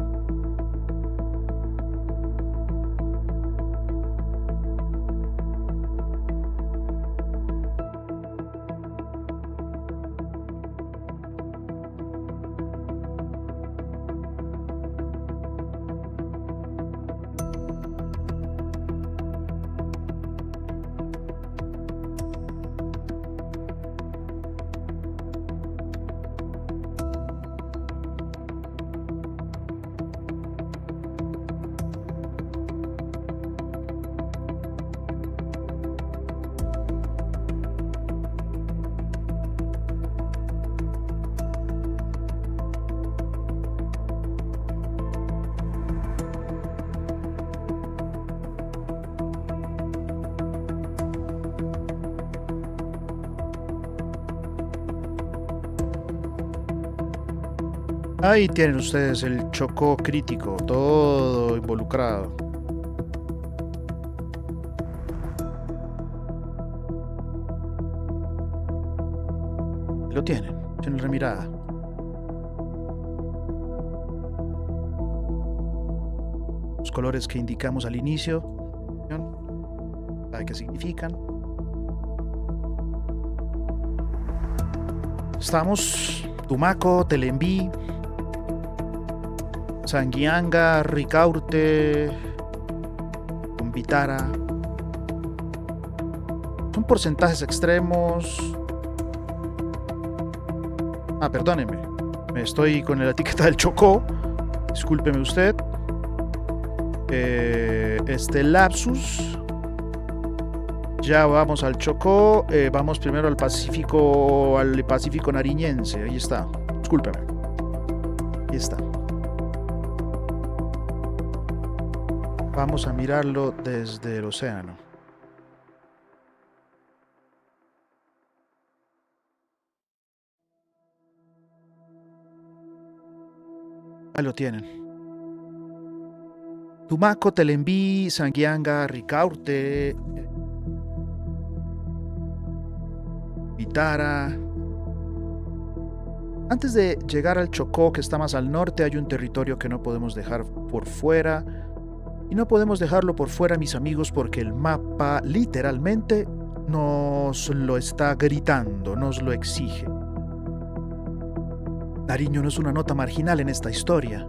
Ahí tienen ustedes el Chocó crítico, todo involucrado. Lo tienen, en la remirada. Los colores que indicamos al inicio, ¿sabe qué significan? Estamos Tumaco, Telembí, Sanguianga, Ricaurte, Cumbitara. Son porcentajes extremos. Perdóneme, me estoy con la etiqueta del Chocó. Discúlpeme usted. Este lapsus. Ya vamos al Chocó. Vamos primero al Pacífico nariñense. Ahí está. Discúlpeme. Ahí está. Vamos a mirarlo desde el océano. Ahí lo tienen. Tumaco, Telembí, Sanguianga, Ricaurte, Vitara. Antes de llegar al Chocó, que está más al norte, hay un territorio que no podemos dejar por fuera. Y no podemos dejarlo por fuera, mis amigos, porque el mapa literalmente nos lo está gritando, nos lo exige. Nariño no es una nota marginal en esta historia.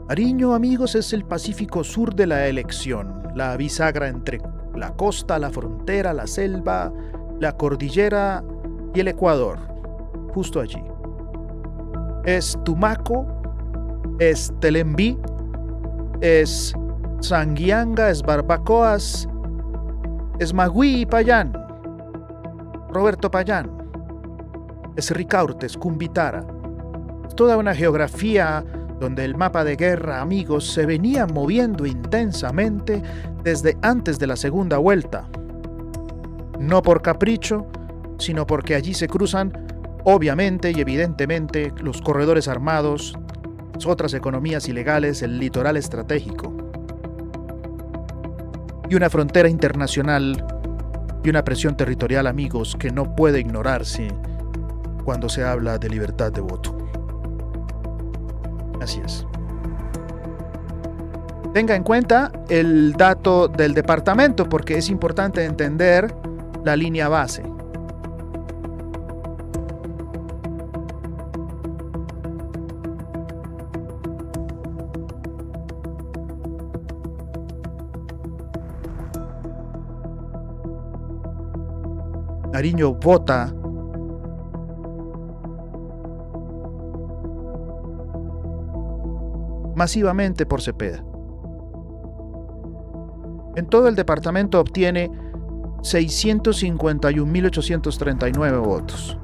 Nariño, amigos, es el Pacífico Sur de la elección, la bisagra entre la costa, la frontera, la selva, la cordillera y el Ecuador, justo allí. Es Tumaco, es Telembí, es Sanguianga, es Barbacoas, es Magüí y Payán, Roberto Payán, es Ricaurte, es Cumbitara. Es toda una geografía donde el mapa de guerra, amigos, se venía moviendo intensamente desde antes de la segunda vuelta. No por capricho, sino porque allí se cruzan, obviamente y evidentemente, los corredores armados, otras economías ilegales, el litoral estratégico. Y una frontera internacional y una presión territorial, amigos, que no puede ignorarse cuando se habla de libertad de voto. Así es. Tenga en cuenta el dato del departamento porque es importante entender la línea base. Nariño vota masivamente por Cepeda. En todo el departamento obtiene 651.839 votos,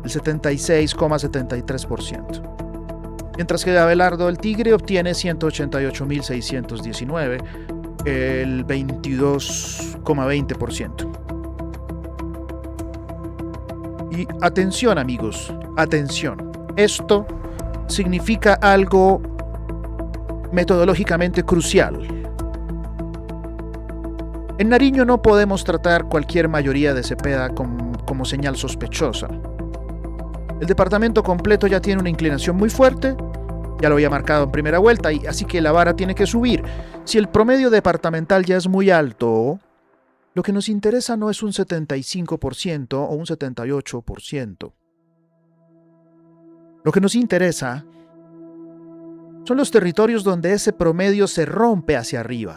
el 76,73%. Mientras que Abelardo el Tigre obtiene 188.619, el 22,20%. Y atención, amigos, atención. Esto significa algo metodológicamente crucial. En Nariño no podemos tratar cualquier mayoría de Cepeda como señal sospechosa. El departamento completo ya tiene una inclinación muy fuerte, ya lo había marcado en primera vuelta, y así que la vara tiene que subir. Si el promedio departamental ya es muy alto, lo que nos interesa no es un 75% o un 78%. Lo que nos interesa son los territorios donde ese promedio se rompe hacia arriba,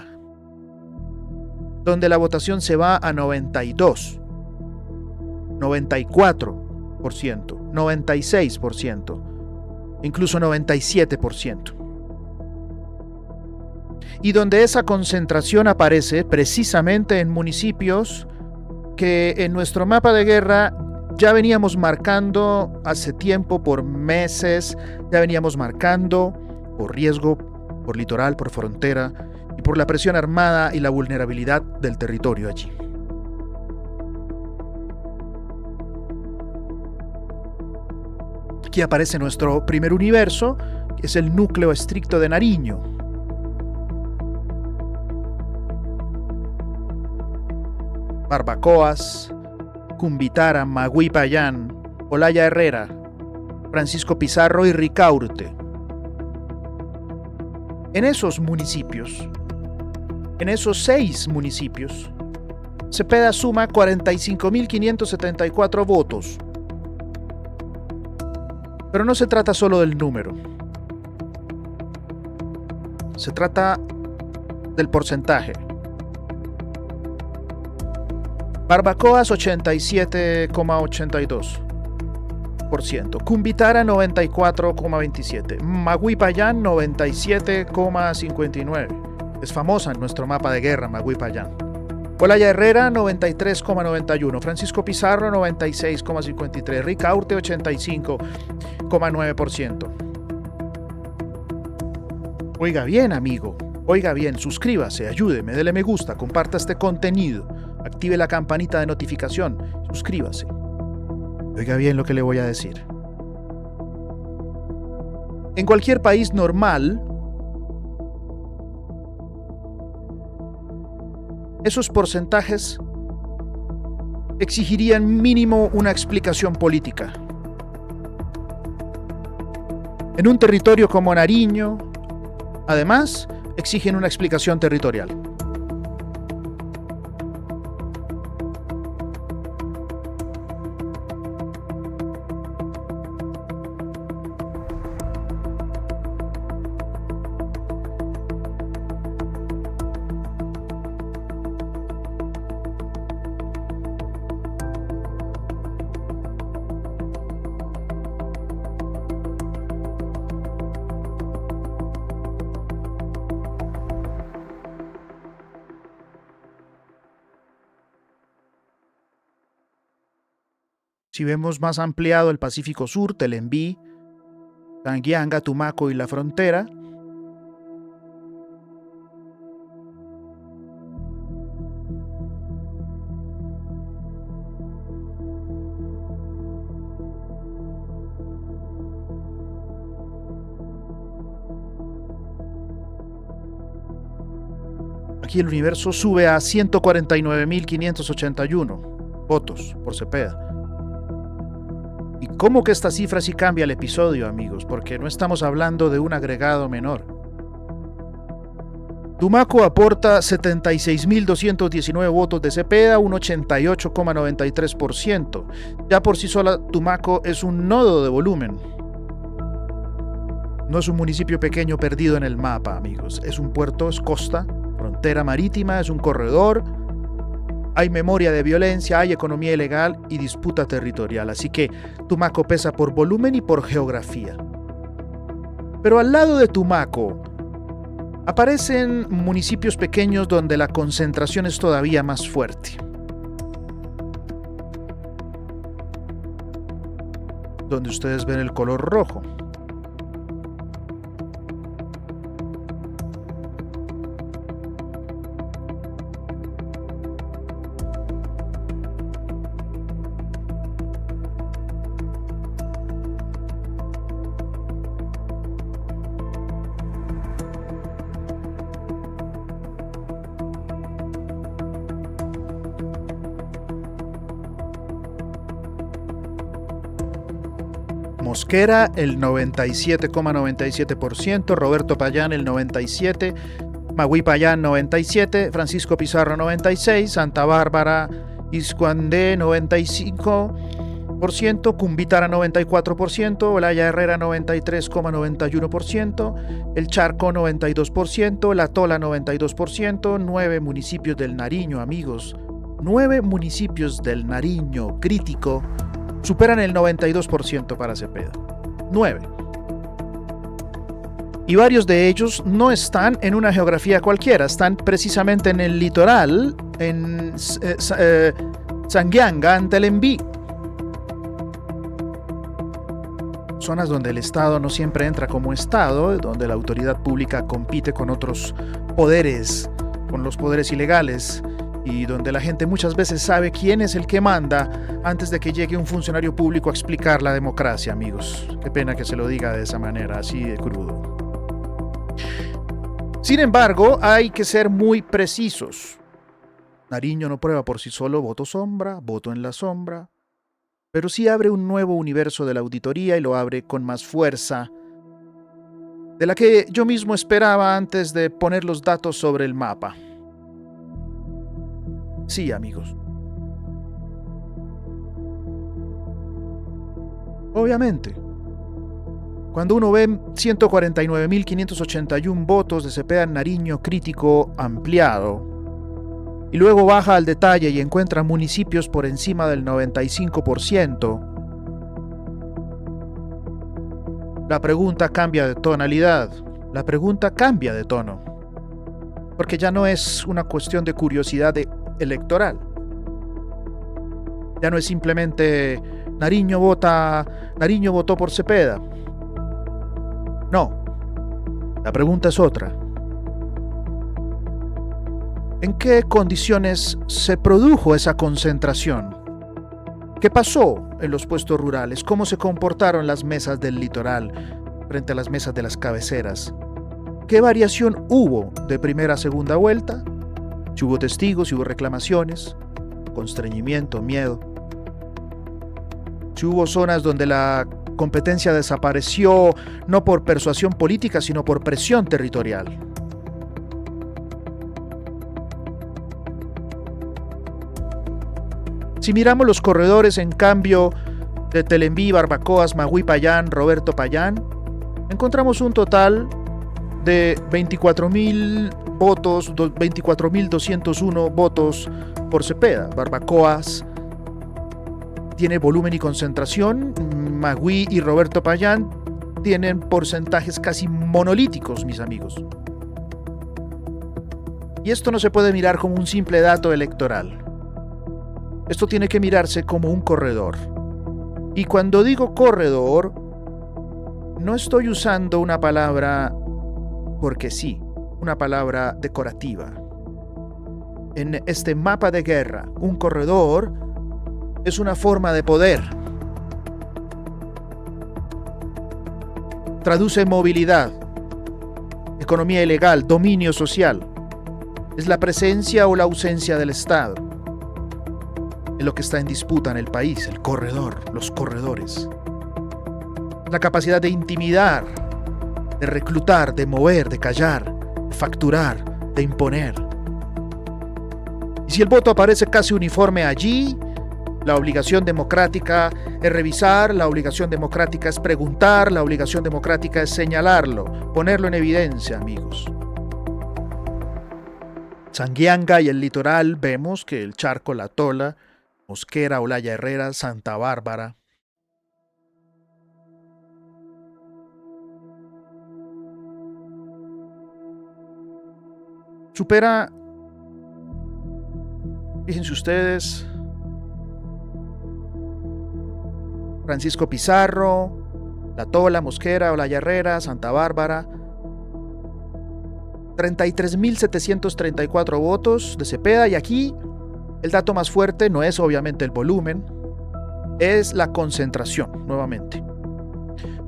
donde la votación se va a 92, 94%, 96%, incluso 97%. Y donde esa concentración aparece precisamente en municipios que en nuestro mapa de guerra ya veníamos marcando hace tiempo, por meses, ya veníamos marcando por riesgo, por litoral, por frontera y por la presión armada y la vulnerabilidad del territorio allí. Aquí aparece nuestro primer universo, que es el núcleo estricto de Nariño. Barbacoas, Cumbitara, Magüí Payán, Olaya Herrera, Francisco Pizarro y Ricaurte. En esos municipios, en esos 6 municipios, Cepeda suma 45.574 votos. Pero no se trata solo del número. Se trata del porcentaje. Barbacoas 87,82%, Cumbitara 94,27%, Magüí Payán 97,59%. Es famosa en nuestro mapa de guerra Magüí Payán. Olaya Herrera 93,91%, Francisco Pizarro 96,53%, Ricaurte 85,9%. Oiga bien, amigo, oiga bien, suscríbase, ayúdeme, dele me gusta, comparta este contenido, active la campanita de notificación, suscríbase. Oiga bien lo que le voy a decir. En cualquier país normal, esos porcentajes exigirían mínimo una explicación política. En un territorio como Nariño, además, exigen una explicación territorial. Si vemos más ampliado el Pacífico Sur, Telembí, Sangianga, Tumaco y la frontera, aquí el universo sube a 149.581 votos por Cepeda. ¿Y cómo que esta cifra sí cambia el episodio, amigos? Porque no estamos hablando de un agregado menor. Tumaco aporta 76.219 votos de Cepeda, un 88,93%. Ya por sí sola, Tumaco es un nodo de volumen. No es un municipio pequeño perdido en el mapa, amigos. Es un puerto, es costa, frontera marítima, es un corredor. Hay memoria de violencia, hay economía ilegal y disputa territorial. Así que Tumaco pesa por volumen y por geografía. Pero al lado de Tumaco aparecen municipios pequeños donde la concentración es todavía más fuerte. Donde ustedes ven el color rojo. Mosquera el 97,97%, Roberto Payán el 97%, Magüí Payán 97%, Francisco Pizarro 96%, Santa Bárbara Iscuandé 95%, Cumbitara 94%, Olaya Herrera 93,91%, El Charco 92%, La Tola 92%, 9 municipios del Nariño, amigos, 9 municipios del Nariño crítico superan el 92% para Cepeda. 9. Y varios de ellos no están en una geografía cualquiera, están precisamente en el litoral, en Sangianga, en Telembí. Zonas donde el Estado no siempre entra como Estado, donde la autoridad pública compite con otros poderes, con los poderes ilegales, y donde la gente muchas veces sabe quién es el que manda antes de que llegue un funcionario público a explicar la democracia, amigos. Qué pena que se lo diga de esa manera, así de crudo. Sin embargo, hay que ser muy precisos. Nariño no prueba por sí solo voto sombra, voto en la sombra, pero sí abre un nuevo universo de la auditoría y lo abre con más fuerza de la que yo mismo esperaba antes de poner los datos sobre el mapa. Sí, amigos. Obviamente, cuando uno ve 149.581 votos de Cepeda en Nariño crítico ampliado, y luego baja al detalle y encuentra municipios por encima del 95%, la pregunta cambia de tonalidad, la pregunta cambia de tono, porque ya no es una cuestión de curiosidad electoral. Ya no es simplemente Nariño votó por Cepeda. No, la pregunta es otra. ¿En qué condiciones se produjo esa concentración? ¿Qué pasó en los puestos rurales? ¿Cómo se comportaron las mesas del litoral frente a las mesas de las cabeceras? ¿Qué variación hubo de primera a segunda vuelta? Si hubo testigos, si hubo reclamaciones, constreñimiento, miedo. Si hubo zonas donde la competencia desapareció no por persuasión política, sino por presión territorial. Si miramos los corredores, en cambio, de Telenví, Barbacoas, Magüí, Payán, Roberto Payán, encontramos un total de 24.000 votos, 24.201 votos por Cepeda. Barbacoas tiene volumen y concentración, Magüí y Roberto Payán tienen porcentajes casi monolíticos, mis amigos. Y esto no se puede mirar como un simple dato electoral. Esto tiene que mirarse como un corredor. Y cuando digo corredor, no estoy usando una palabra porque sí, una palabra decorativa. En este mapa de guerra, un corredor es una forma de poder. Traduce movilidad, economía ilegal, dominio social. Es la presencia o la ausencia del Estado. Es lo que está en disputa en el país, el corredor, los corredores. La capacidad de intimidar, de reclutar, de mover, de callar, de facturar, de imponer. Y si el voto aparece casi uniforme allí, la obligación democrática es revisar, la obligación democrática es preguntar, la obligación democrática es señalarlo, ponerlo en evidencia, amigos. Sanguianga y el litoral vemos que el Charco, La Tola, Mosquera, Olaya Herrera, Santa Bárbara. Supera, fíjense ustedes, Francisco Pizarro, La Tola, Mosquera, Olaya Herrera, Santa Bárbara. 33.734 votos de Cepeda, y aquí el dato más fuerte no es obviamente el volumen, es la concentración, nuevamente.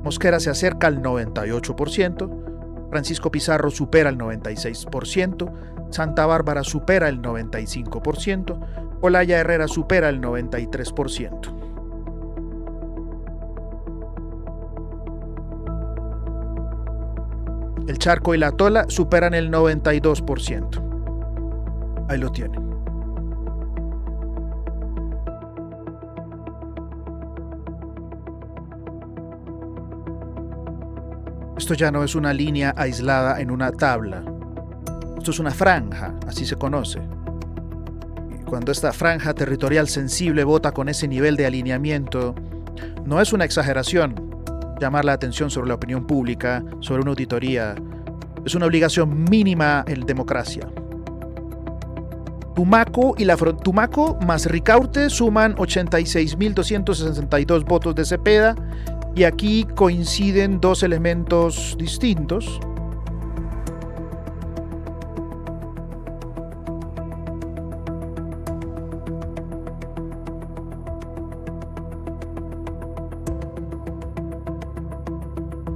Mosquera se acerca al 98%, Francisco Pizarro supera el 96%, Santa Bárbara supera el 95%, Olaya Herrera supera el 93%. El Charco y La Tola superan el 92%. Ahí lo tienen. Esto ya no es una línea aislada en una tabla. Esto es una franja, así se conoce. Y cuando esta franja territorial sensible vota con ese nivel de alineamiento, no es una exageración llamar la atención sobre la opinión pública, sobre una auditoría. Es una obligación mínima en democracia. Tumaco más Ricaurte suman 86.262 votos de Cepeda, y aquí coinciden dos elementos distintos.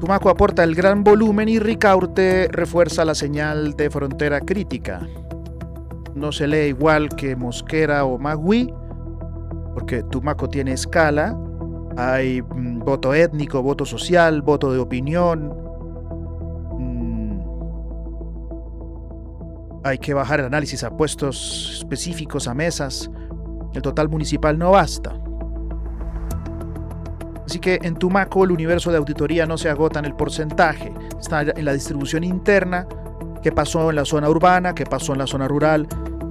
Tumaco aporta el gran volumen y Ricaurte refuerza la señal de frontera crítica. No se lee igual que Mosquera o Magui, porque Tumaco tiene escala. Hay voto étnico, voto social, voto de opinión. Hay que bajar el análisis a puestos específicos, a mesas. El total municipal no basta. Así que en Tumaco el universo de auditoría no se agota en el porcentaje, está en la distribución interna, qué pasó en la zona urbana, qué pasó en la zona rural,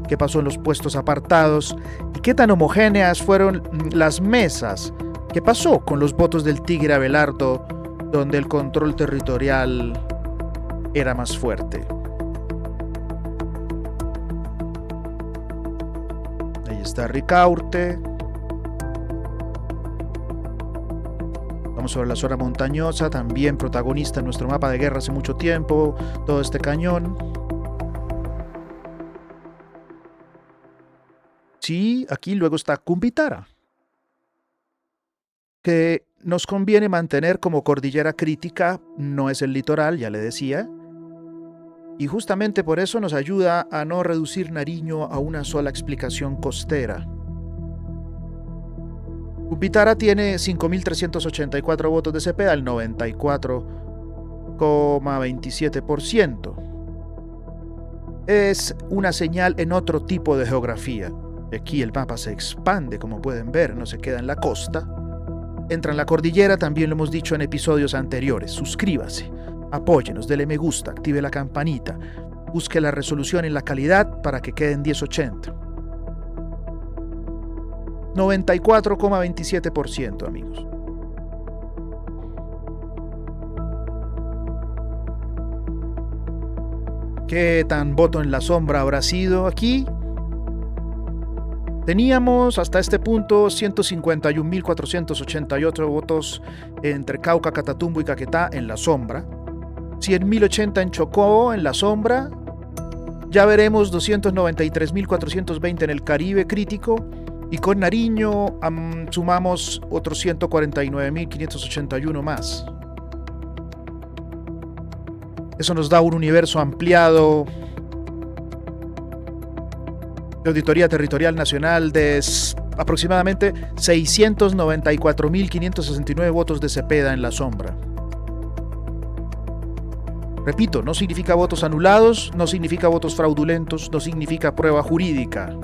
qué pasó en los puestos apartados y qué tan homogéneas fueron las mesas, qué pasó con los votos del Tigre Abelardo, donde el control territorial era más fuerte. Ahí está Ricaurte. Sobre la zona montañosa, también protagonista en nuestro mapa de guerra hace mucho tiempo, todo este cañón. Sí, aquí luego está Cumbitara, que nos conviene mantener como cordillera crítica, no es el litoral, ya le decía, y justamente por eso nos ayuda a no reducir Nariño a una sola explicación costera. Cumbitara tiene 5.384 votos de Cepeda, el 94,27%. Es una señal en otro tipo de geografía. Aquí el mapa se expande, como pueden ver, no se queda en la costa. Entra en la cordillera, también lo hemos dicho en episodios anteriores. Suscríbase, apóyenos, dele me gusta, active la campanita, busque la resolución y la calidad para que quede en 1080. 94,27%, amigos. ¿Qué tan voto en la sombra habrá sido aquí? Teníamos hasta este punto 151.488 votos entre Cauca, Catatumbo y Caquetá en la sombra, 100.080 en Chocó en la sombra, ya veremos 293.420 en el Caribe crítico, y con Nariño sumamos otros 149.581 más. Eso nos da un universo ampliado de auditoría territorial nacional de aproximadamente 694.569 votos de Cepeda en la sombra. Repito, no significa votos anulados, no significa votos fraudulentos, no significa prueba jurídica.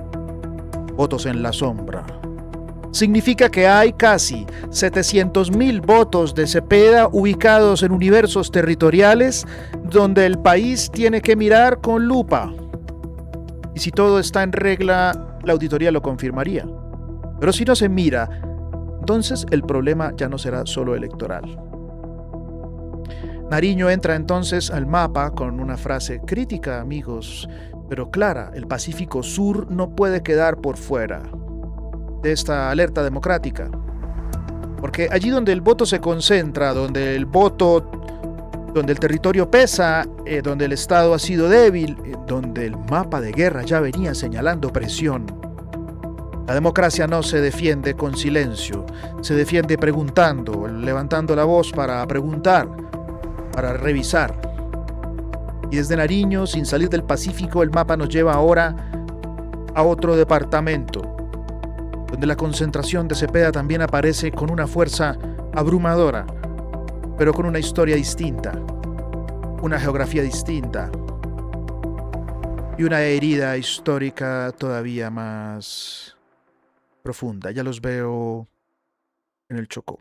Votos en la sombra. Significa que hay casi 700.000 votos de Cepeda ubicados en universos territoriales donde el país tiene que mirar con lupa. Y si todo está en regla, la auditoría lo confirmaría. Pero si no se mira, entonces el problema ya no será solo electoral. Nariño entra entonces al mapa con una frase crítica, amigos, pero clara: el Pacífico Sur no puede quedar por fuera de esta alerta democrática. Porque allí donde el voto se concentra, donde el territorio pesa, donde el Estado ha sido débil, donde el mapa de guerra ya venía señalando presión, la democracia no se defiende con silencio, se defiende preguntando, levantando la voz para preguntar, para revisar. Y desde Nariño, sin salir del Pacífico, el mapa nos lleva ahora a otro departamento, donde la concentración de Cepeda también aparece con una fuerza abrumadora, pero con una historia distinta, una geografía distinta y una herida histórica todavía más profunda. Ya los veo en el Chocó.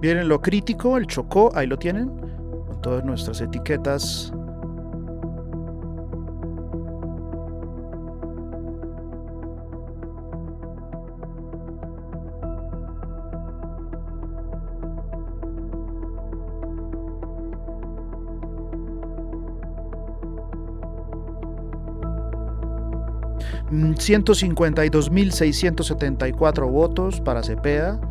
Vienen lo crítico, el Chocó, ahí lo tienen, con todas nuestras etiquetas. 152.674 votos para Cepeda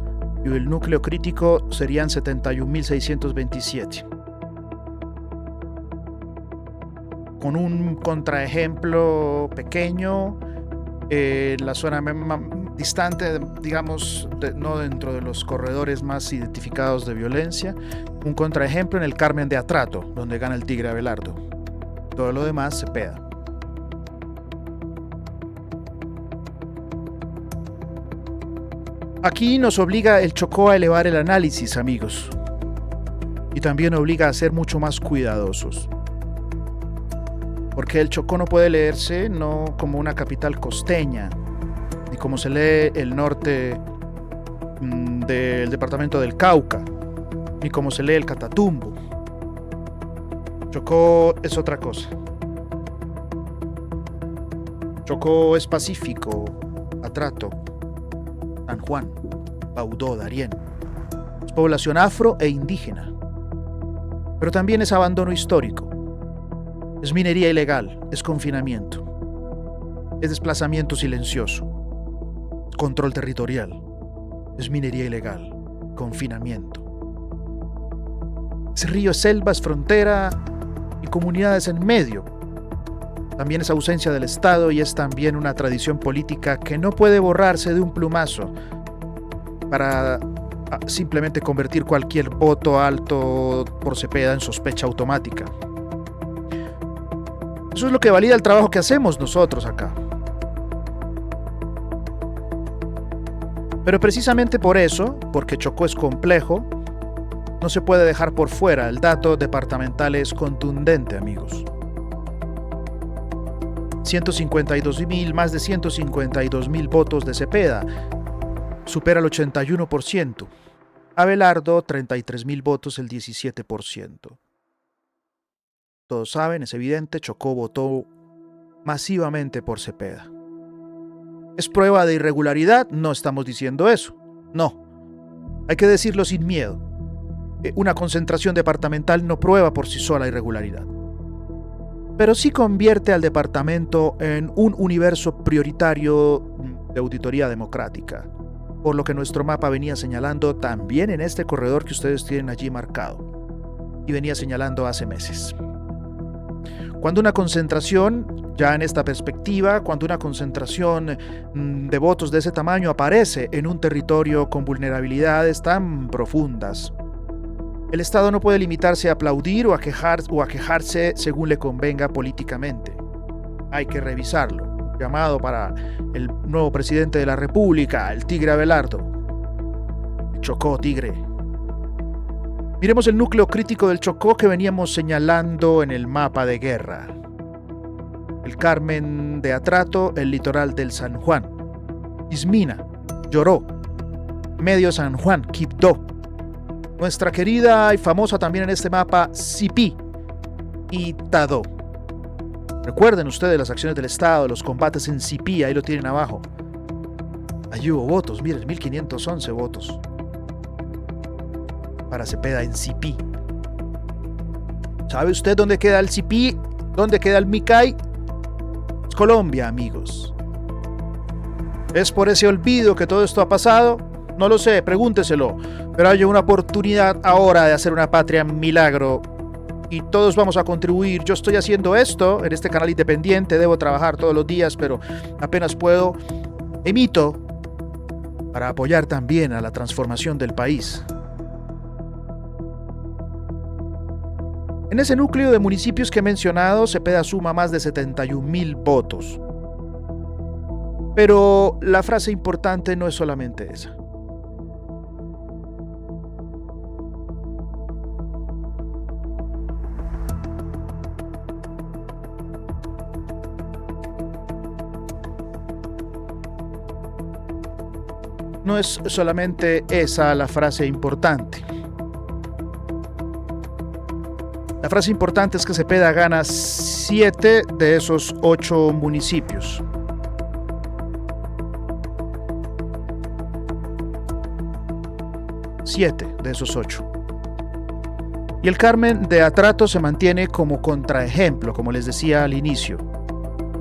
y el núcleo crítico serían 71.627. Con un contraejemplo pequeño, la zona distante, digamos, no dentro de los corredores más identificados de violencia, un contraejemplo en el Carmen de Atrato, donde gana el Tigre Abelardo. Todo lo demás, Cepeda. Aquí nos obliga el Chocó a elevar el análisis, amigos, y también obliga a ser mucho más cuidadosos, porque el Chocó no puede leerse no como una capital costeña, ni como se lee el norte del departamento del Cauca, ni como se lee el Catatumbo. Chocó es otra cosa. Chocó es Pacífico, Atrato, San Juan, Baudó, Darién. Es población afro e indígena. Pero también es abandono histórico. Es minería ilegal, es confinamiento. Es desplazamiento silencioso. Es control territorial. Es minería ilegal, confinamiento. Es río, selvas, frontera y comunidades en medio. También es ausencia del Estado y es también una tradición política que no puede borrarse de un plumazo para simplemente convertir cualquier voto alto por Cepeda en sospecha automática. Eso es lo que valida el trabajo que hacemos nosotros acá. Pero precisamente por eso, porque Chocó es complejo, no se puede dejar por fuera. El dato departamental es contundente, amigos. 152.000, más de 152.000 votos de Cepeda, supera el 81%. Abelardo, 33.000 votos, el 17%. Todos saben, es evidente, Chocó votó masivamente por Cepeda. ¿Es prueba de irregularidad? No estamos diciendo eso. No. Hay que decirlo sin miedo. Una concentración departamental no prueba por sí sola irregularidad. Pero sí convierte al departamento en un universo prioritario de auditoría democrática, por lo que nuestro mapa venía señalando también en este corredor que ustedes tienen allí marcado, y venía señalando hace meses. Cuando una concentración, ya en esta perspectiva, cuando una concentración de votos de ese tamaño aparece en un territorio con vulnerabilidades tan profundas, el Estado no puede limitarse a aplaudir o a quejarse según le convenga políticamente. Hay que revisarlo. Llamado para el nuevo presidente de la República, el Tigre Abelardo. Chocó, Tigre. Miremos el núcleo crítico del Chocó que veníamos señalando en el mapa de guerra. El Carmen de Atrato, el litoral del San Juan, Ismina, Lloró, Medio San Juan, Quibdó. Nuestra querida y famosa también en este mapa, Sipí y Tadó. Recuerden ustedes las acciones del Estado, los combates en Sipí, ahí lo tienen abajo. Allí hubo votos, miren, 1.511 votos para Cepeda en Sipí. ¿Sabe usted dónde queda el Sipí? ¿Dónde queda el Micay? Es Colombia, amigos. ¿Es por ese olvido que todo esto ha pasado? No lo sé, pregúnteselo. Pero hay una oportunidad ahora de hacer una patria milagro y todos vamos a contribuir. Yo estoy haciendo esto en este canal independiente, debo trabajar todos los días, pero apenas puedo, emito para apoyar también a la transformación del país. En ese núcleo de municipios que he mencionado, Cepeda suma más de 71.000 votos. Pero la frase importante no es solamente esa. No es solamente esa la frase importante. La frase importante es que Cepeda gana 7 de esos 8 municipios. Siete de esos 8. Y el Carmen de Atrato se mantiene como contraejemplo, como les decía al inicio.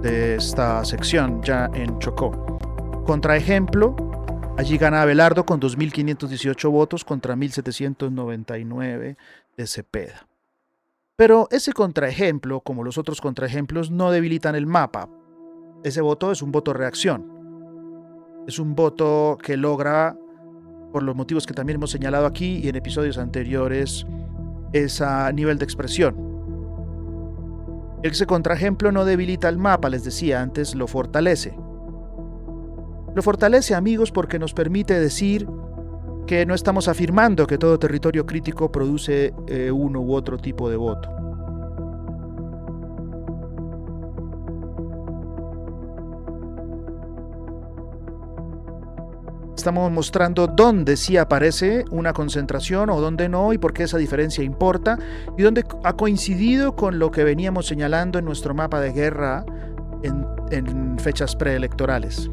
de esta sección ya en Chocó. Contraejemplo, allí gana Abelardo con 2.518 votos contra 1.799 de Cepeda. Pero ese contraejemplo, como los otros contraejemplos, no debilitan el mapa. Ese voto es un voto reacción. Es un voto que logra, por los motivos que también hemos señalado aquí y en episodios anteriores, ese nivel de expresión. Ese contraejemplo no debilita el mapa, les decía antes, lo fortalece. Lo fortalece, amigos, porque nos permite decir que no estamos afirmando que todo territorio crítico produce uno u otro tipo de voto. Estamos mostrando dónde sí aparece una concentración o dónde no y por qué esa diferencia importa y dónde ha coincidido con lo que veníamos señalando en nuestro mapa de guerra en fechas preelectorales.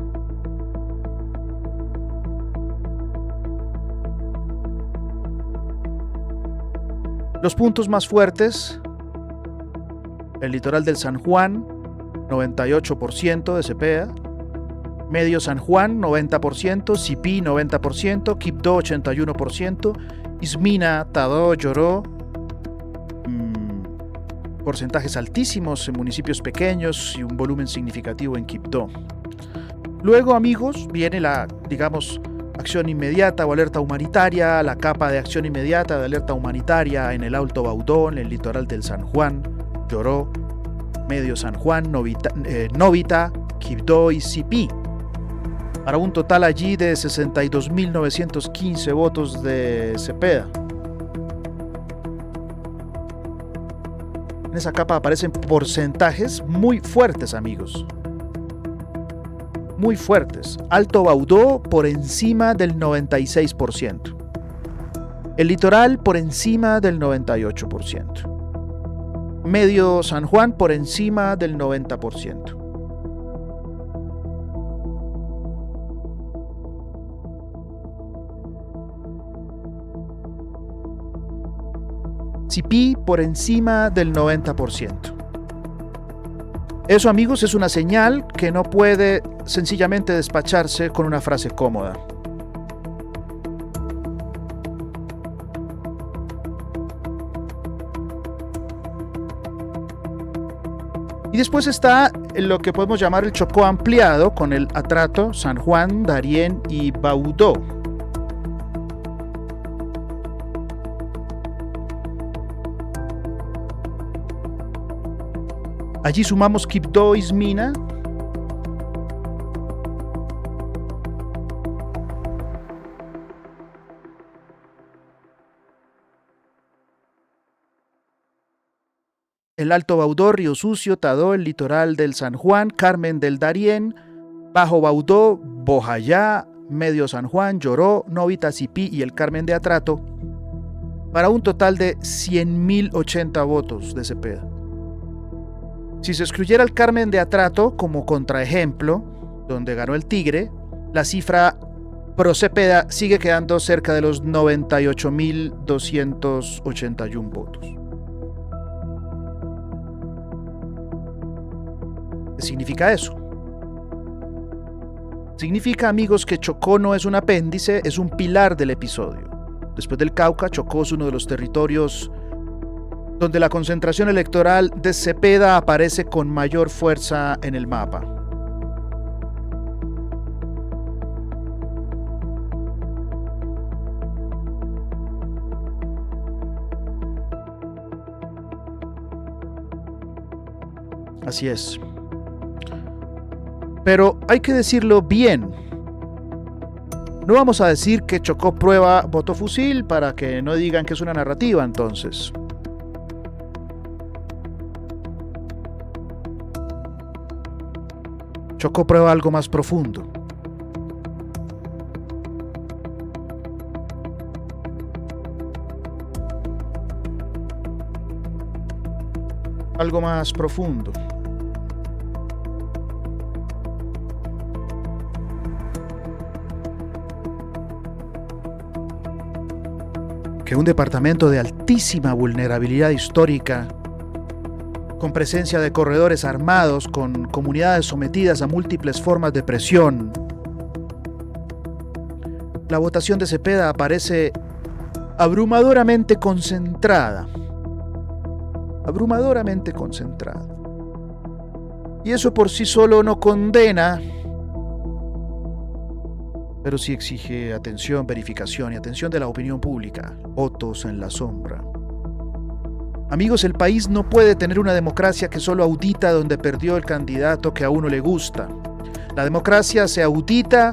Los puntos más fuertes: el litoral del San Juan, 98% de Cepeda; Medio San Juan, 90%, Sipí, 90%, Quibdó, 81%, Ismina, Tadó, Lloró, porcentajes altísimos en municipios pequeños y un volumen significativo en Quibdó. Luego, amigos, viene la, acción inmediata o alerta humanitaria, la capa de acción inmediata de alerta humanitaria en el Alto Baudó, en el litoral del San Juan, Lloró, Medio San Juan, Novita, Quibdó y Sipí, para un total allí de 62.915 votos de Cepeda. En esa capa aparecen porcentajes muy fuertes, amigos. Muy fuertes. Alto Baudó por encima del 96%. El litoral por encima del 98%. Medio San Juan por encima del 90%. Sipí por encima del 90%. Eso, amigos, es una señal que no puede sencillamente despacharse con una frase cómoda. Y después está lo que podemos llamar el Chocó ampliado, con el Atrato, San Juan, Darién y Baudó. Allí sumamos Quibdó y Ismina. El Alto Baudó, Río Sucio, Tadó, el litoral del San Juan, Carmen del Darién, Bajo Baudó, Bojayá, Medio San Juan, Lloró, Novita, Sipí y el Carmen de Atrato, para un total de 100.080 votos de Cepeda. Si se excluyera el Carmen de Atrato como contraejemplo, donde ganó el Tigre, la cifra pro Cepeda sigue quedando cerca de los 98.281 votos. ¿Qué significa eso? Significa, amigos, que Chocó no es un apéndice, es un pilar del episodio. Después del Cauca, Chocó es uno de los territorios donde la concentración electoral de Cepeda aparece con mayor fuerza en el mapa. Así es. Pero hay que decirlo bien. No vamos a decir que Chocó prueba voto fusil para que no digan que es una narrativa, entonces. Chocó prueba algo más profundo. Algo más profundo. Que un departamento de altísima vulnerabilidad histórica, con presencia de corredores armados, con comunidades sometidas a múltiples formas de presión. La votación de Cepeda aparece abrumadoramente concentrada. Abrumadoramente concentrada. Y eso por sí solo no condena, pero sí exige atención, verificación y atención de la opinión pública. Votos en la sombra. Amigos, el país no puede tener una democracia que solo audita donde perdió el candidato que a uno le gusta. La democracia se audita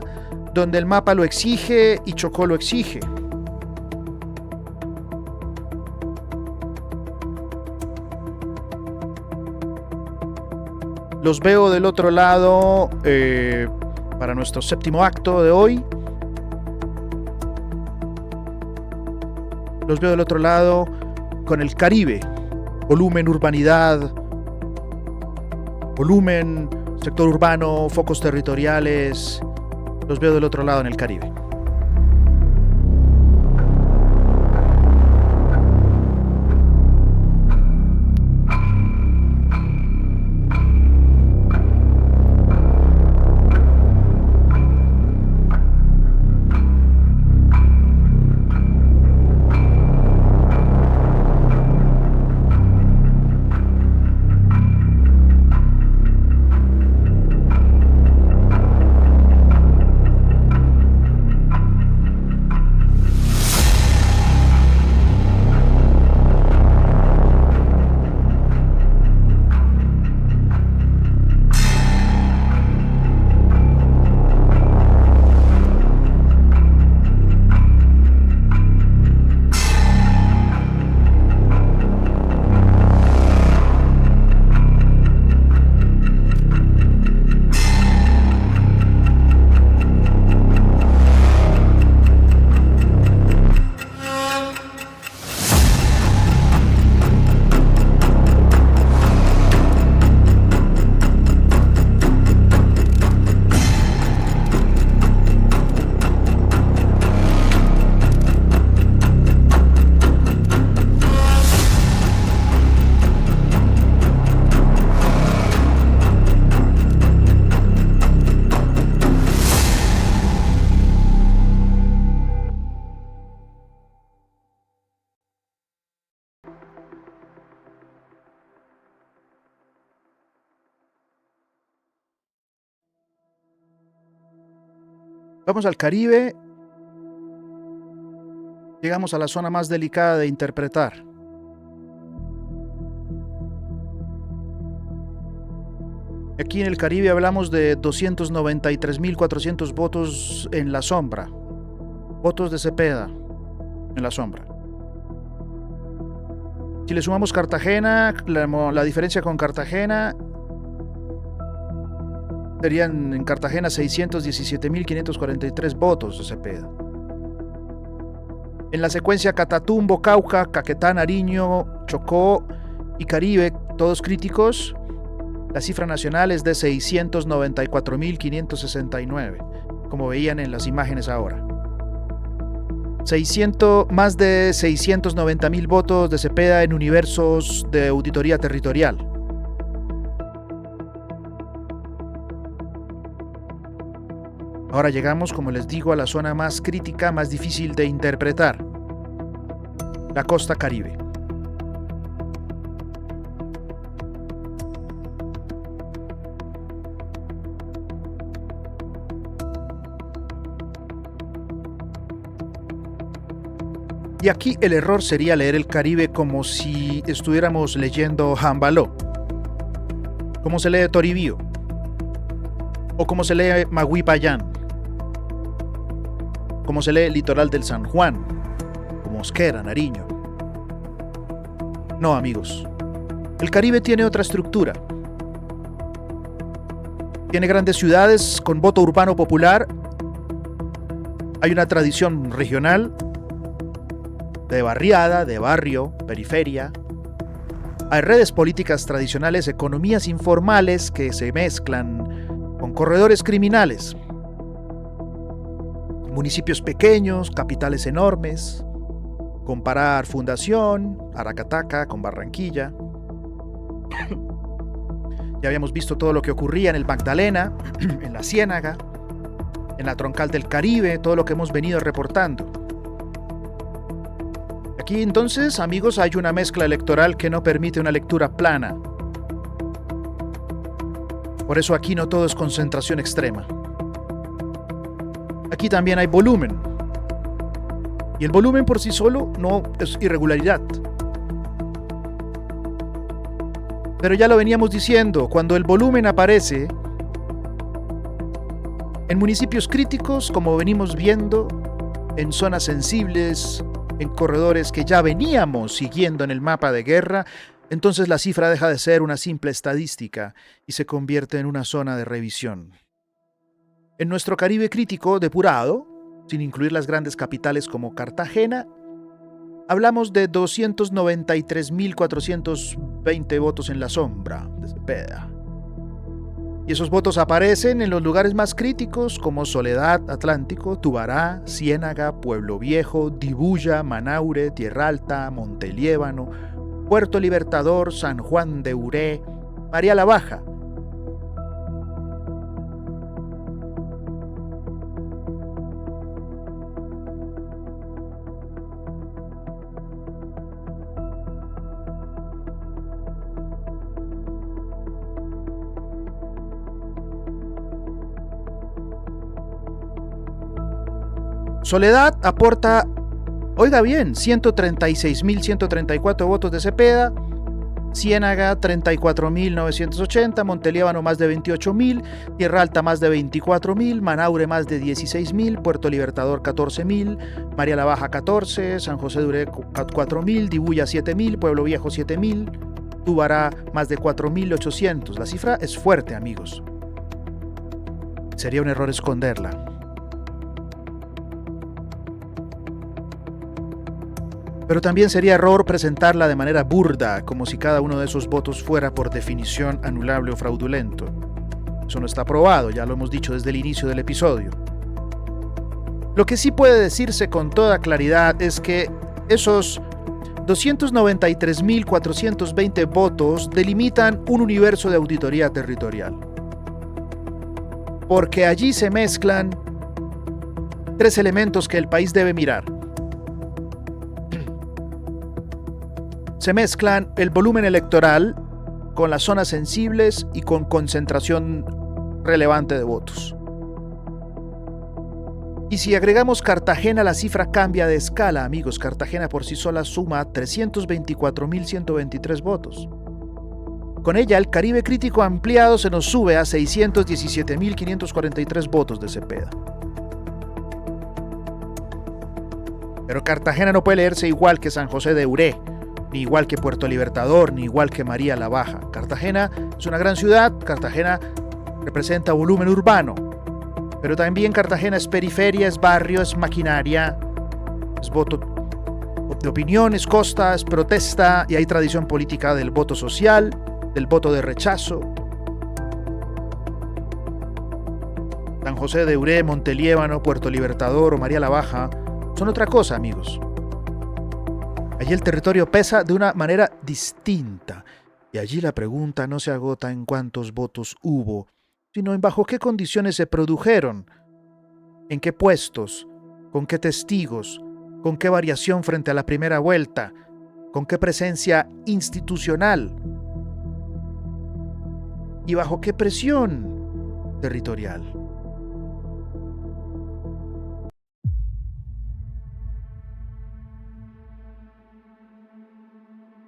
donde el mapa lo exige y Chocó lo exige. Los veo del otro lado para nuestro séptimo acto de hoy. Los veo del otro lado con el Caribe. Volumen, urbanidad, volumen, sector urbano, focos territoriales. Los veo del otro lado en el Caribe. Vamos al Caribe. Llegamos a la zona más delicada de interpretar. Aquí en el Caribe hablamos de 293.400 votos en la sombra. Votos de Cepeda en la sombra. Si le sumamos Cartagena, la diferencia con Cartagena serían en Cartagena 617.543 votos de Cepeda. En la secuencia Catatumbo, Cauca, Caquetá, Nariño, Chocó y Caribe, todos críticos, la cifra nacional es de 694.569, como veían en las imágenes ahora. Más de 690.000 votos de Cepeda en universos de auditoría territorial. Ahora llegamos, como les digo, a la zona más crítica, más difícil de interpretar. La costa Caribe. Y aquí el error sería leer el Caribe como si estuviéramos leyendo Jambaló, como se lee Toribío, o como se lee Magüí-Payán, como se lee el litoral del San Juan, como Mosquera, Nariño. No, amigos, el Caribe tiene otra estructura. Tiene grandes ciudades con voto urbano popular, hay una tradición regional, de barriada, de barrio, periferia. Hay redes políticas tradicionales, economías informales que se mezclan con corredores criminales. Municipios pequeños, capitales enormes. Comparar Fundación, Aracataca con Barranquilla. Ya habíamos visto todo lo que ocurría en el Magdalena, en la Ciénaga, en la Troncal del Caribe, todo lo que hemos venido reportando. Aquí entonces, amigos, hay una mezcla electoral que no permite una lectura plana. Por eso aquí no todo es concentración extrema. Aquí también hay volumen. Y el volumen por sí solo no es irregularidad. Pero ya lo veníamos diciendo, cuando el volumen aparece en municipios críticos, como venimos viendo, en zonas sensibles, en corredores que ya veníamos siguiendo en el mapa de guerra, entonces la cifra deja de ser una simple estadística y se convierte en una zona de revisión. En nuestro Caribe crítico depurado, sin incluir las grandes capitales como Cartagena, hablamos de 293.420 votos en la sombra de Cepeda. Y esos votos aparecen en los lugares más críticos como Soledad, Atlántico, Tubará, Ciénaga, Pueblo Viejo, Dibuya, Manaure, Tierra Alta, Monteliébano, Puerto Libertador, San Juan de Uré, María la Baja. Soledad aporta, oiga bien, 136.134 votos de Cepeda, Ciénaga 34.980, Monteliébano más de 28.000, Tierra Alta más de 24.000, Manaure más de 16.000, Puerto Libertador 14.000, María la Baja 14, San José de Uré 4.000, Dibuya 7.000, Pueblo Viejo 7.000, Tubará más de 4.800. La cifra es fuerte, amigos. Sería un error esconderla. Pero también sería error presentarla de manera burda, como si cada uno de esos votos fuera por definición anulable o fraudulento. Eso no está probado, ya lo hemos dicho desde el inicio del episodio. Lo que sí puede decirse con toda claridad es que esos 293.420 votos delimitan un universo de auditoría territorial. Porque allí se mezclan tres elementos que el país debe mirar. Se mezclan el volumen electoral con las zonas sensibles y con concentración relevante de votos. Y si agregamos Cartagena, la cifra cambia de escala, amigos. Cartagena por sí sola suma 324.123 votos. Con ella, el Caribe crítico ampliado se nos sube a 617.543 votos de Cepeda. Pero Cartagena no puede leerse igual que San José de Uré, ni igual que Puerto Libertador, ni igual que María la Baja. Cartagena es una gran ciudad, Cartagena representa volumen urbano, pero también Cartagena es periferia, es barrio, es maquinaria, es voto de opinión, es costa, es protesta, y hay tradición política del voto social, del voto de rechazo. San José de Uré, Monteliébano, Puerto Libertador o María la Baja son otra cosa, amigos. Allí el territorio pesa de una manera distinta, y allí la pregunta no se agota en cuántos votos hubo, sino en bajo qué condiciones se produjeron, en qué puestos, con qué testigos, con qué variación frente a la primera vuelta, con qué presencia institucional y bajo qué presión territorial.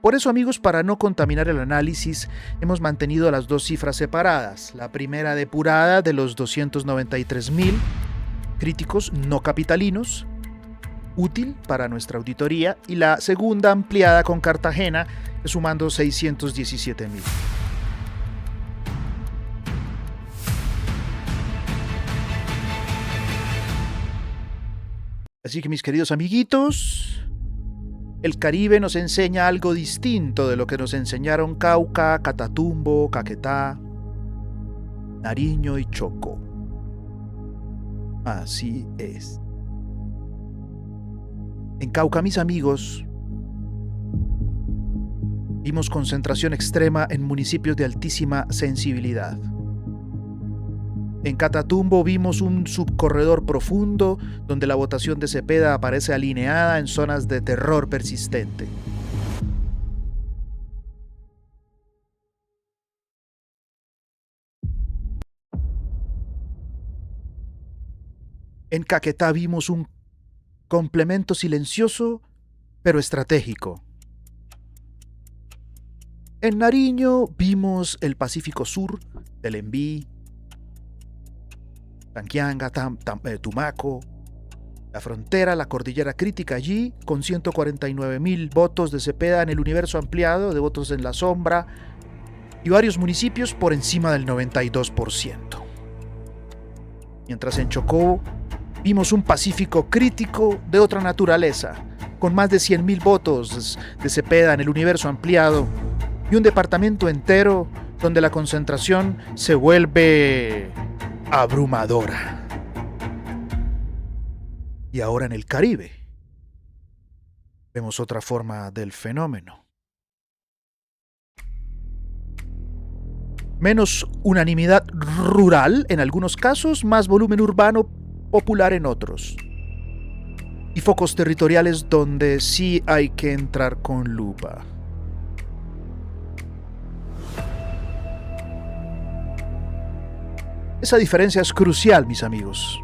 Por eso, amigos, para no contaminar el análisis, hemos mantenido las dos cifras separadas. La primera depurada de los 293.000 críticos no capitalinos, útil para nuestra auditoría, y la segunda ampliada con Cartagena, sumando 617.000. Así que, mis queridos amiguitos, el Caribe nos enseña algo distinto de lo que nos enseñaron Cauca, Catatumbo, Caquetá, Nariño y Chocó. Así es. En Cauca, mis amigos, Vimos concentración extrema en municipios de altísima sensibilidad. En Catatumbo vimos un subcorredor profundo donde la votación de Cepeda aparece alineada en zonas de terror persistente. En Caquetá vimos un complemento silencioso pero estratégico. En Nariño vimos el Pacífico Sur, Telembí, Tanquianga, Tumaco, la frontera, la cordillera crítica allí, con 149.000 votos de Cepeda en el universo ampliado de votos en la sombra y varios municipios por encima del 92%. Mientras en Chocó vimos un Pacífico crítico de otra naturaleza, con más de 100.000 votos de Cepeda en el universo ampliado y un departamento entero donde la concentración se vuelve abrumadora. Y ahora en el Caribe vemos otra forma del fenómeno. Menos unanimidad rural en algunos casos, más volumen urbano popular en otros. Y focos territoriales donde sí hay que entrar con lupa. Esa diferencia es crucial, mis amigos.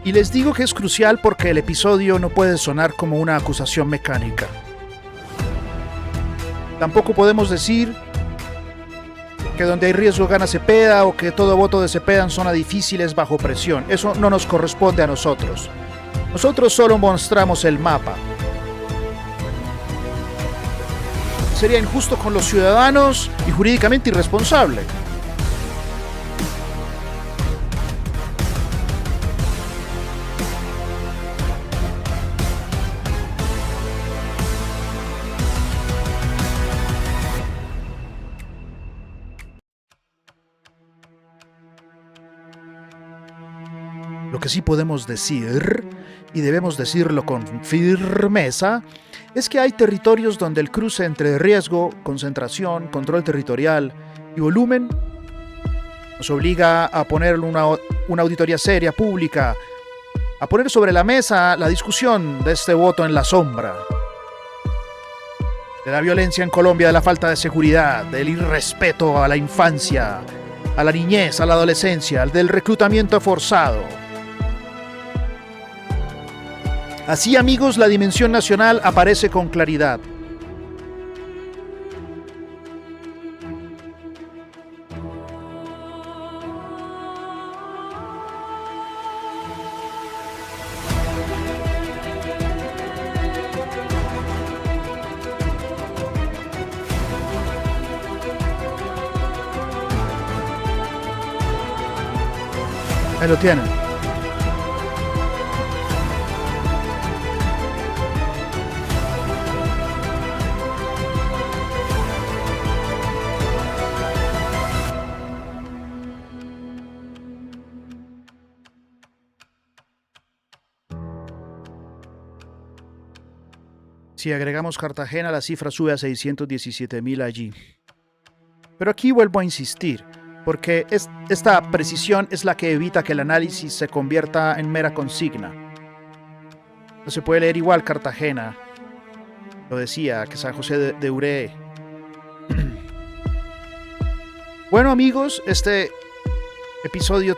Y les digo que es crucial porque el episodio no puede sonar como una acusación mecánica. Tampoco podemos decir que donde hay riesgo gana Cepeda o que todo voto de Cepeda en zona difícil es bajo presión. Eso no nos corresponde a nosotros. Nosotros solo mostramos el mapa. Sería injusto con los ciudadanos y jurídicamente irresponsable. Lo que sí podemos decir, y debemos decirlo con firmeza, es que hay territorios donde el cruce entre riesgo, concentración, control territorial y volumen nos obliga a poner una auditoría seria, pública, a poner sobre la mesa la discusión de este voto en la sombra, de la violencia en Colombia, de la falta de seguridad, del irrespeto a la infancia, a la niñez, a la adolescencia, del reclutamiento forzado. Así, amigos, la dimensión nacional aparece con claridad. Ahí lo tienen. Si agregamos Cartagena, la cifra sube a 617.000 allí. Pero aquí vuelvo a insistir, porque esta precisión es la que evita que el análisis se convierta en mera consigna. No se puede leer igual Cartagena, lo decía, que San José de Uré. Bueno, amigos, este episodio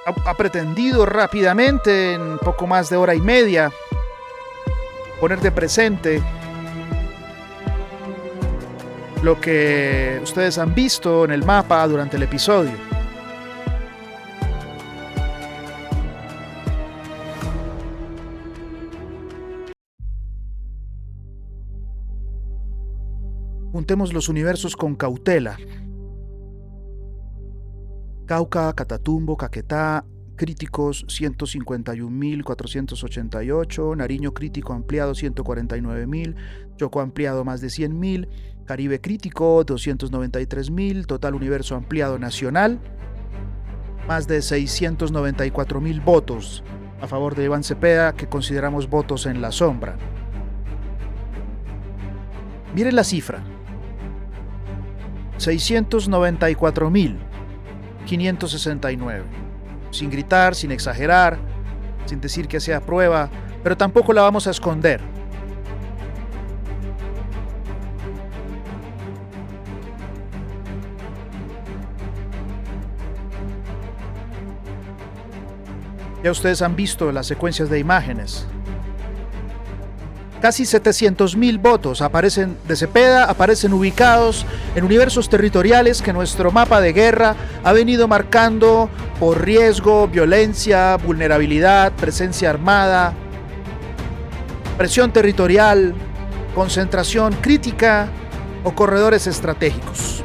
ha pretendido rápidamente, en poco más de hora y media, poner de presente lo que ustedes han visto en el mapa durante el episodio. Juntemos los universos con cautela. Cauca, Catatumbo, Caquetá, críticos 151.488, Nariño crítico ampliado 149.000, Chocó ampliado más de 100.000, Caribe crítico 293.000, total universo ampliado nacional, más de 694.000 votos a favor de Iván Cepeda, que consideramos votos en la sombra. Miren la cifra: 694.569. Sin gritar, sin exagerar, sin decir que sea prueba, pero tampoco la vamos a esconder. Ya ustedes han visto las secuencias de imágenes. Casi 700.000 votos aparecen de Cepeda, aparecen ubicados en universos territoriales que nuestro mapa de guerra ha venido marcando por riesgo, violencia, vulnerabilidad, presencia armada, presión territorial, concentración crítica o corredores estratégicos.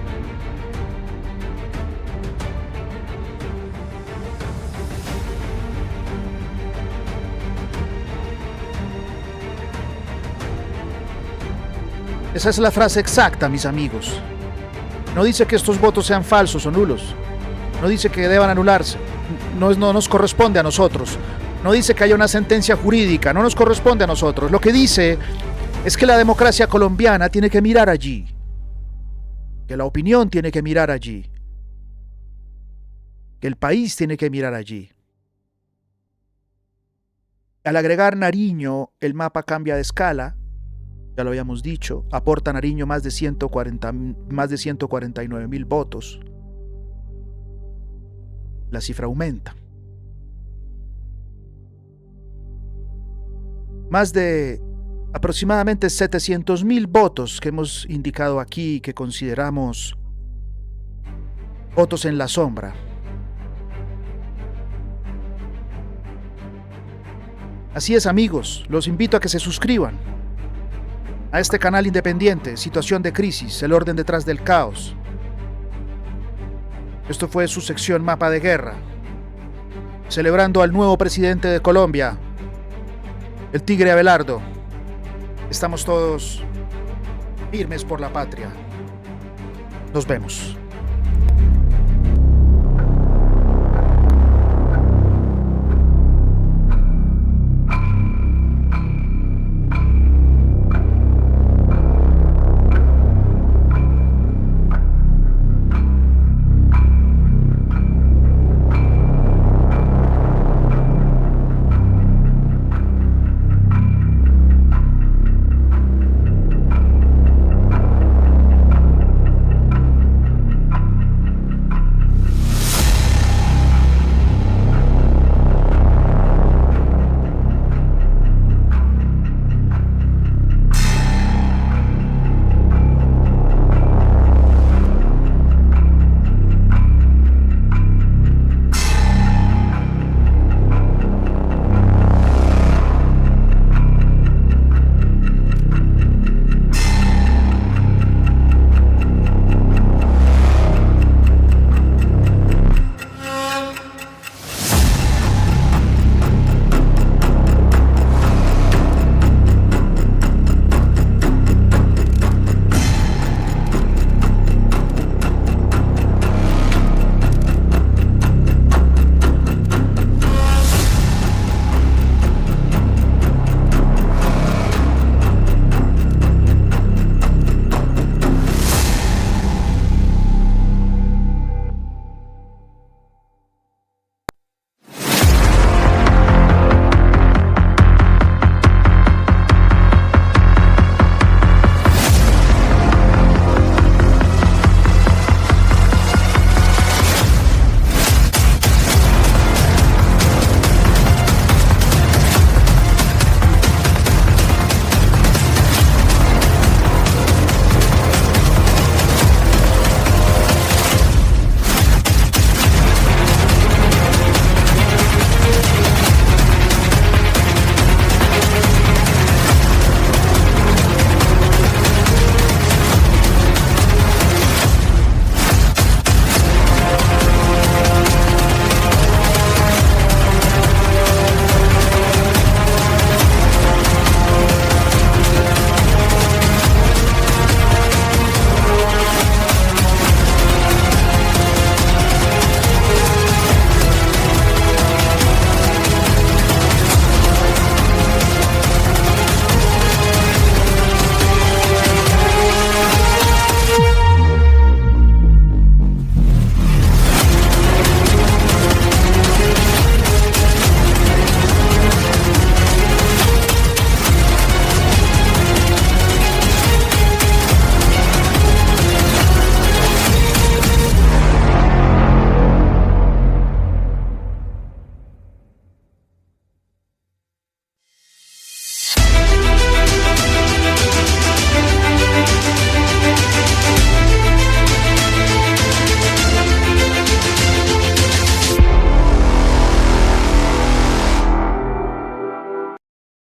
Esa es la frase exacta, mis amigos. No dice que estos votos sean falsos o nulos. No dice que deban anularse. No nos corresponde a nosotros. No dice que haya una sentencia jurídica. No nos corresponde a nosotros. Lo que dice es que la democracia colombiana tiene que mirar allí. Que la opinión tiene que mirar allí. Que el país tiene que mirar allí. Al agregar Nariño, el mapa cambia de escala. Ya lo habíamos dicho, aporta Nariño más de 149.000 votos. La cifra aumenta. Más de aproximadamente 700.000 votos que hemos indicado aquí, que consideramos votos en la sombra. Así es, amigos, los invito a que se suscriban a este canal independiente, Situación de Crisis, el orden detrás del caos. Esto fue su sección Mapa de Guerra, celebrando al nuevo presidente de Colombia, el Tigre Abelardo. Estamos todos firmes por la patria. Nos vemos.